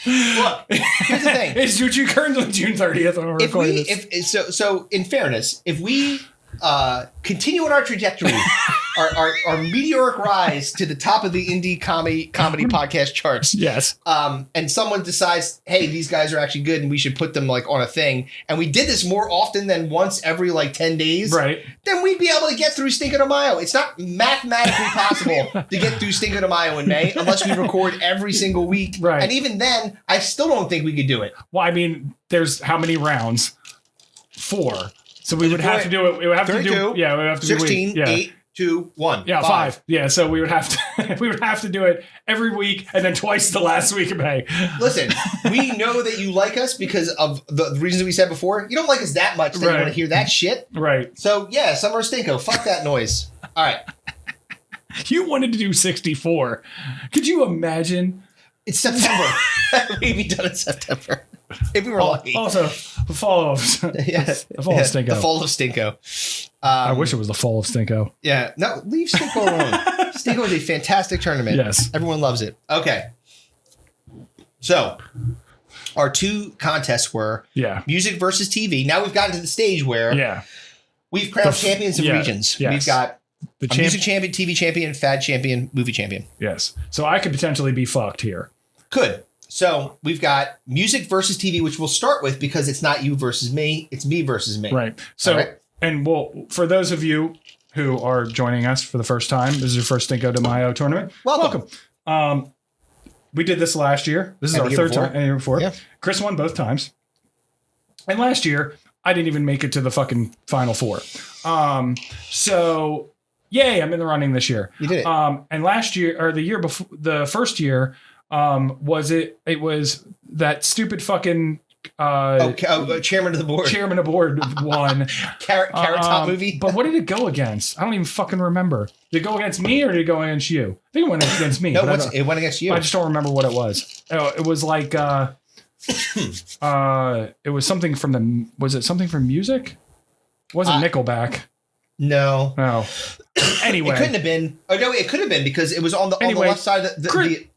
Look, here's the thing.
It's currently June 30th when we're recording this.
So in fairness, if we continue on our trajectory, our meteoric rise to the top of the indie comedy podcast charts.
Yes.
And someone decides, hey, these guys are actually good and we should put them like on a thing. And we did this more often than once every like 10 days.
Right.
Then we'd be able to get through Cinco de Mayo. It's not mathematically possible to get through Cinco de Mayo in May unless we record every single week.
Right.
And even then, I still don't think we could do it.
Well, I mean, there's how many rounds? 4. So we would have to do it. We would have 32, to do. Yeah, we would have to
16,
do
8, 2, 1.
Yeah, 5. Yeah, so we would have to do it every week and then twice the last week of May.
Listen, we know that you like us because of the reasons we said before. You don't like us that much that you want to hear that shit.
Right.
So yeah, Summer Stinko. Fuck that noise. All right.
You wanted to do 64. Could you imagine?
It's September. We'd be done in September. If we were lucky.
Also, the fall of Stinko.
The fall of Stinko.
I wish it was the fall of Stinko.
Yeah. No, leave Stinko alone. Stinko is a fantastic tournament.
Yes.
Everyone loves it. Okay. So, our 2 contests were music versus TV. Now we've gotten to the stage where we've crowned champions of regions.
Yes.
We've got music champion, TV champion, fad champion, movie champion.
Yes. So I could potentially be fucked here.
Could. So we've got music versus TV, which we'll start with because it's not you versus me. It's me versus me.
Right. So, and for those of you who are joining us for the first time, this is your first Stinko de Mayo tournament.
Welcome.
We did this last year. This is our third time. And the year before. Yeah. Chris won both times. And last year, I didn't even make it to the fucking final four. So, yay, I'm in the running this year.
You did it.
And last year, or the year before, the first year, it was that stupid fucking
chairman of the board.
Chairman of the board won.
Carrot Top movie.
But what did it go against? I don't even fucking remember. Did it go against me or did it go against you? I think it went against me.
No, it went against you.
I just don't remember what it was. Oh, it was like it was something from was it something from music? It wasn't Nickelback.
No.
No. Anyway.
It couldn't have been. Oh no, it could have been because it was on the left side of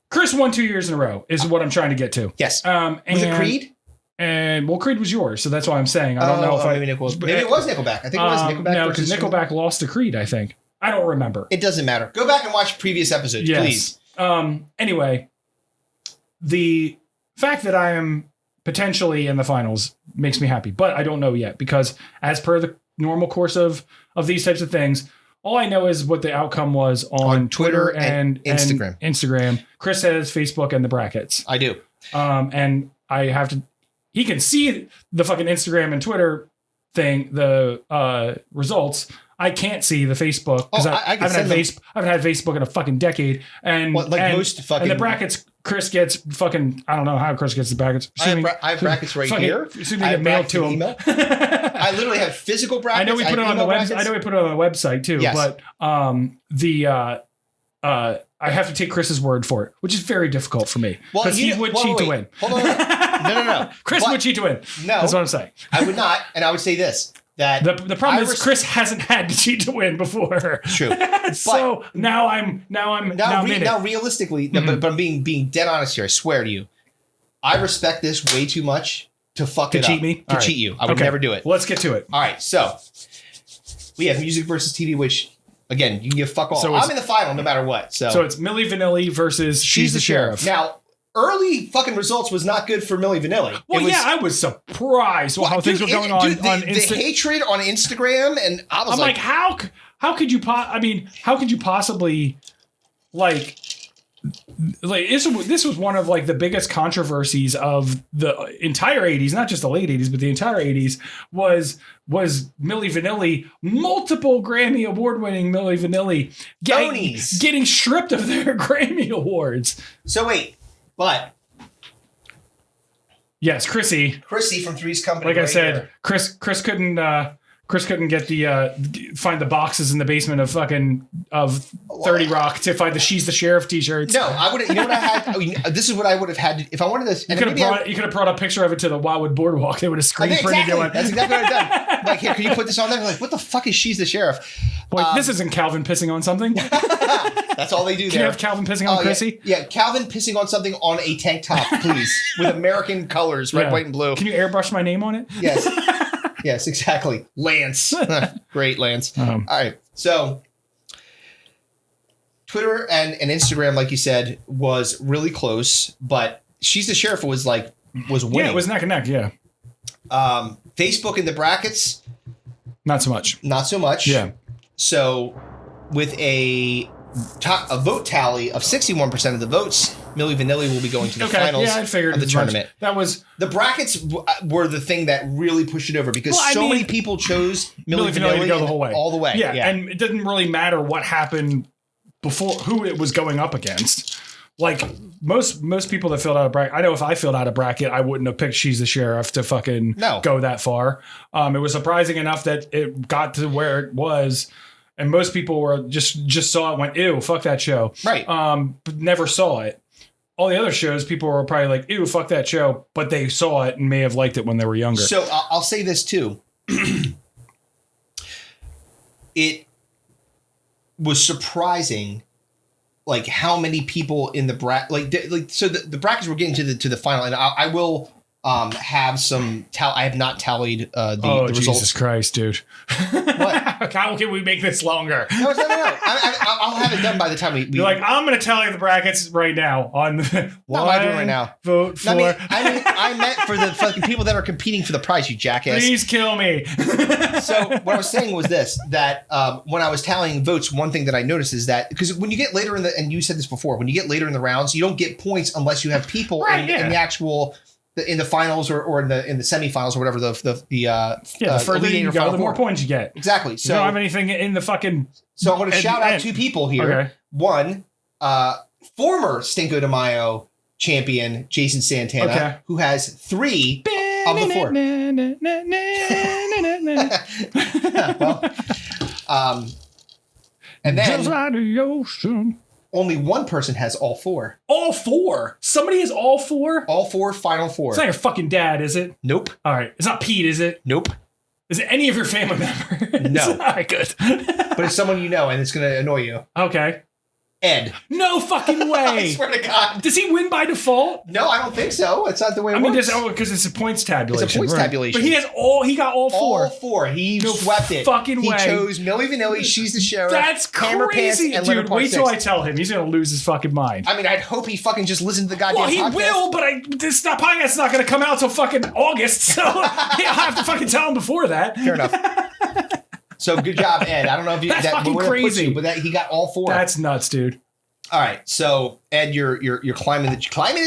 Chris won 2 years in a row is what I'm trying to get to.
Yes. Was it Creed?
And Creed was yours, so that's why I'm saying I don't know if
maybe it was Nickelback. I think it was Nickelback.
No, because Nickelback lost to Creed. I think I don't remember.
It doesn't matter. Go back and watch previous episodes, please.
Anyway, the fact that I am potentially in the finals makes me happy, but I don't know yet because, as per the normal course of these types of things, all I know is what the outcome was on Twitter and Instagram. Chris has Facebook and the brackets.
I do.
And I have to. He can see the fucking Instagram and Twitter thing, the results. I can't see the Facebook because I haven't had Facebook in a fucking decade. And and the brackets, Chris gets fucking. I don't know how Chris gets the brackets.
I have brackets right here.
Assuming get mailed to him.
I literally have physical brackets.
I know we put it on the website. I know we put it on the website too. Yes. But I have to take Chris's word for it, which is very difficult for me because he would cheat to win.
Hold on. No.
Chris would cheat to win.
No,
that's what I'm saying.
I would not, and I would say this: that
the problem is Chris hasn't had to cheat to win before.
True.
So now
realistically, but I'm being dead honest here. I swear to you, I respect this way too much to
cheat me.
To cheat you. I would never do it.
Well, let's get to it.
All right. So we have music versus TV, which. Again, you can give fuck all. So I'm in the final no matter what. So
it's Milli Vanilli versus She's the Sheriff.
Now, early fucking results was not good for Milli Vanilli.
Well, I was surprised how things were going on
Instagram. The hatred on Instagram, and I'm
like, how could you how could you possibly like this was one of like the biggest controversies of the entire 80s, not just the late 80s, but the entire 80s was Milli Vanilli, multiple Grammy award-winning Milli Vanilli getting stripped of their Grammy awards.
So wait, but
yes, Chrissy
from Three's Company.
Like I said, here. Chris couldn't get find the boxes in the basement of 30 Rock to find the She's the Sheriff t-shirts.
No, I would. You know what I had? This is what I would have had if I wanted this.
You could have brought a picture of it to the Wildwood Boardwalk. They would have screen printed it.
That's exactly what I've done. Like, here, can you put this on there? Like, what the fuck is She's the Sheriff?
Like, this isn't Calvin pissing on something.
That's all they do.
Can you have Calvin pissing on Chrissy?
Yeah, Calvin pissing on something on a tank top, please, with American colors, red, white, and blue.
Can you airbrush my name on it?
Yes. Yes, exactly. Lance. Great, Lance. All right. So Twitter and Instagram, like you said, was really close, but She's the Sheriff was winning.
Yeah, it was neck and neck, yeah.
Facebook in the brackets.
Not so much.
Yeah. So with a vote tally of 61% of the votes, Milli Vanilli will be going to the finals
I figured
of the tournament.
That was
the brackets were the thing that really pushed it over because many people chose Milli Vanilli
to go the whole way.
All the way.
Yeah, and it didn't really matter what happened before, who it was going up against. Like most people that filled out a bracket, I know if I filled out a bracket, I wouldn't have picked She's the Sheriff to fucking go that far. It was surprising enough that it got to where it was. And most people were just saw it and went, ew, fuck that show.
Right.
But never saw it. All the other shows, people were probably like, ew, fuck that show. But they saw it and may have liked it when they were younger.
So I'll say this too. It was surprising, like how many people in the bracket, so the brackets were getting to the final, and I will have some. I have not tallied the results.
Jesus Christ, dude!
What?
How can we make this longer?
No. I'll have it done by the time we.
You're like, I'm going to tell you the brackets right now on
what am I doing right now?
Vote for.
I meant for the fucking people that are competing for the prize, you jackass.
Please kill me.
So what I was saying was this, that when I was tallying votes, one thing that I noticed is that, because when you get later in the, and you said this before, when you get later in the rounds, you don't get points unless you have people in the actual, in the finals or in the semifinals or whatever the
further you go, the more points you get.
Exactly. So
you don't have anything in the fucking.
So I'm going to shout out 2 people here.
Okay.
One, former Stinko de Mayo champion Jason Santana, who has 3 of the 4. And then only one person has all 4.
All 4? Somebody has all 4?
All 4, final 4.
It's not your fucking dad, is it?
Nope.
All right. It's not Pete, is it?
Nope.
Is it any of your family members?
No.
All right, good.
But it's someone you know, and it's going to annoy you.
Okay.
Ed.
No fucking way.
I swear to God.
Does he win by default?
No, I don't think so. It's not the way it works.
Because it's a points tabulation.
It's a points tabulation.
But he got all 4.
All 4. He swept it.
Fucking
he
way.
He chose Milli Vanilli, She's the Sheriff.
That's crazy. Dude, wait till I tell him. He's going to lose his fucking mind.
I mean, I'd hope he fucking just listened to the goddamn podcast.
Well, he will, but this podcast is not going to come out till fucking August, so I'll have to fucking tell him before that.
Fair enough. So good job, Ed. I don't know if you
that's fucking crazy,
but he got all 4.
That's nuts, dude.
All right, so Ed, you're climbing the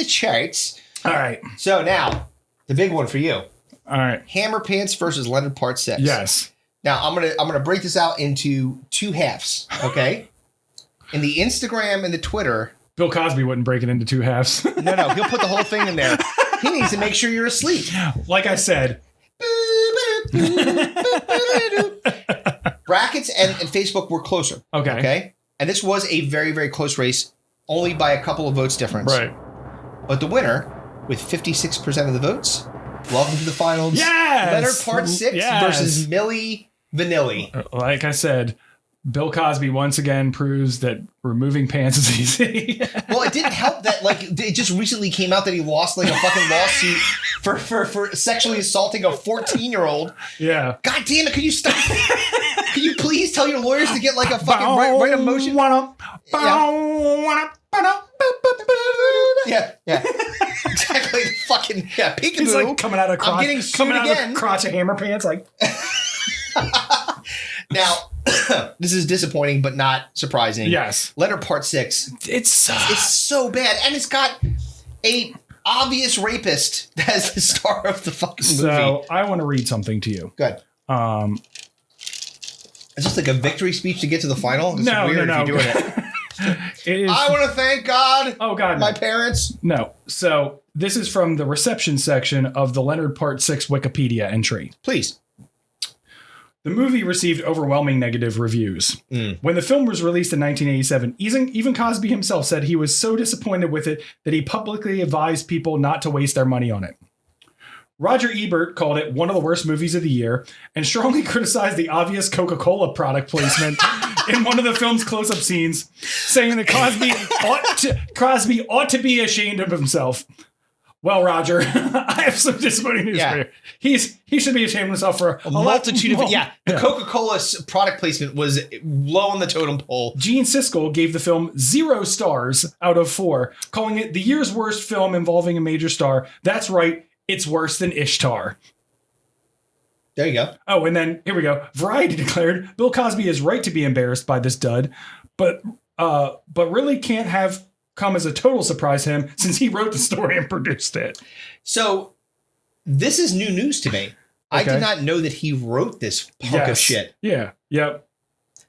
charts.
All right.
So now the big one for you.
All right.
Hammer Pants versus Leonard Part 6.
Yes.
Now I'm gonna break this out into 2 halves. Okay. In the Instagram and the Twitter.
Bill Cosby wouldn't break it into 2 halves.
No, he'll put the whole thing in there. He needs to make sure you're asleep.
Like I said.
Brackets and Facebook were closer. Okay. And this was a very, very close race, only by a couple of votes difference.
Right.
But the winner, with 56% of the votes, welcome to the finals.
Yes!
Leonard Part 6 versus Milli Vanilli.
Like I said, Bill Cosby once again proves that removing pants is easy.
Well, it didn't help that, it just recently came out that he lost, a fucking lawsuit for sexually assaulting a 14-year-old.
Yeah.
God damn it, could you stop? Can you please tell your lawyers to get, a fucking write a motion? Yeah. Exactly. Fucking, peekaboo.
It's like coming out of crotch.
I'm getting sued again.
Of crotch of Hammer Pants, like.
Now, this is disappointing, but not surprising.
Yes.
Leonard Part 6.
It's
so bad. And it's got a obvious rapist as the star of the fucking movie.
So, I want to read something to you.
Good. Is this like a victory speech to get to the final? It's weird if you're doing it. I want to thank God.
Oh, God.
My parents.
No. So, this is from the reception section of the Leonard Part 6 Wikipedia entry.
Please.
The movie received overwhelming negative reviews. When the film was released in 1987, even Cosby himself said he was so disappointed with it that he publicly advised people not to waste their money on it. Roger Ebert called it one of the worst movies of the year and strongly criticized the obvious Coca-Cola product placement in one of the film's close-up scenes, saying that Cosby ought to be ashamed of himself. Well, Roger, I have some disappointing news for you. He should be ashamed of himself for a
multitude of the Coca-Cola product placement was low on the totem pole.
Gene Siskel gave the film 0 stars out of 4, calling it the year's worst film involving a major star. That's right, it's worse than Ishtar.
There you go.
Oh, and then here we go. Variety declared Bill Cosby is right to be embarrassed by this dud, but really can't have come as a total surprise to him since he wrote the story and produced it.
So this is new news to me. Okay. I did not know that he wrote this punk of shit.
Yeah. Yep.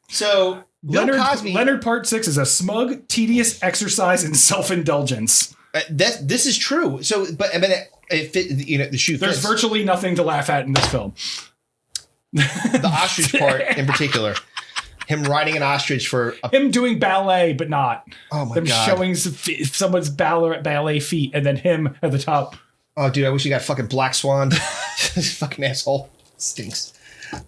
So
Leonard Part 6 is a smug, tedious exercise in self-indulgence.
This is true. So, but I mean, it fit, the shoe
There's
fits.
virtually nothing to laugh at in this film.
The ostrich part in particular. Him riding an ostrich for...
him doing ballet, but not.
Oh, my
God. Them showing someone's ballet feet and then him at the top.
Oh, dude, I wish he got fucking Black Swan. Fucking asshole. Stinks.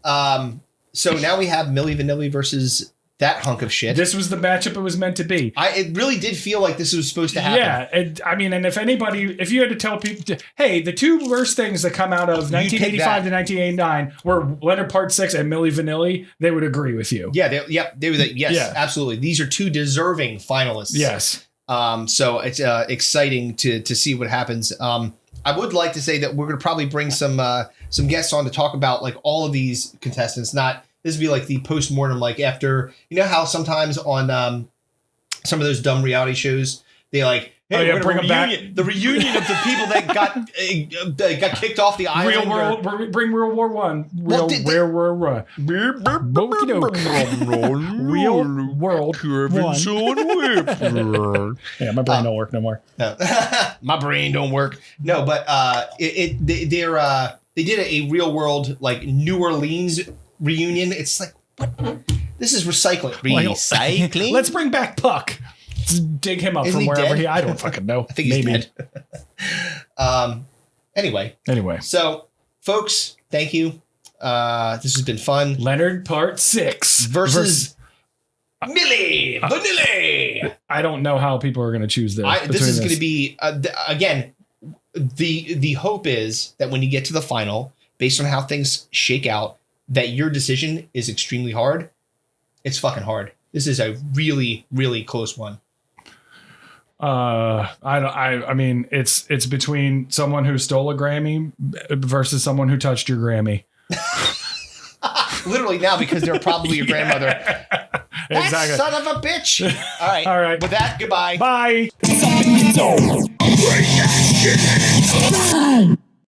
So now we have Milli Vanilli versus that hunk of shit.
This was the matchup it was meant to be.
It really did feel like this was supposed to happen.
Yeah, and if you had to tell people, hey, the two worst things that come out of 1985 to 1989 were Leonard Part 6 and Milli Vanilli, they would agree with you.
Yeah, they were yes, absolutely. These are two deserving finalists.
Yes.
So it's exciting to see what happens. I would like to say that we're going to probably bring some guests on to talk about like all of these contestants. This would be like the post-mortem, like after, you know how sometimes on some of those dumb reality shows, they like, hey, we're bring them back. The reunion of the people that got kicked off the island.
Bring Real War One. Real World One. Yeah, my brain don't work no more.
No. My brain don't work. No, but they did a real world like New Orleans reunion. It's like, what? This is recycling. Recycling?
Let's bring back Puck. Let's dig him up from wherever I don't fucking know.
I think he's dead. Anyway. So, folks, thank you. This has been fun.
Leonard Part 6
versus Milli Vanilli.
I don't know how people are going to choose this.
This is going to be, again, the hope is that when you get to the final, based on how things shake out, that your decision is extremely hard. It's fucking hard. This is a really, really close one.
I mean, it's between someone who stole a Grammy versus someone who touched your Grammy.
Literally now, because they're probably your grandmother.
Exactly.
That son of a bitch. All right.
All right.
With that, goodbye.
Bye.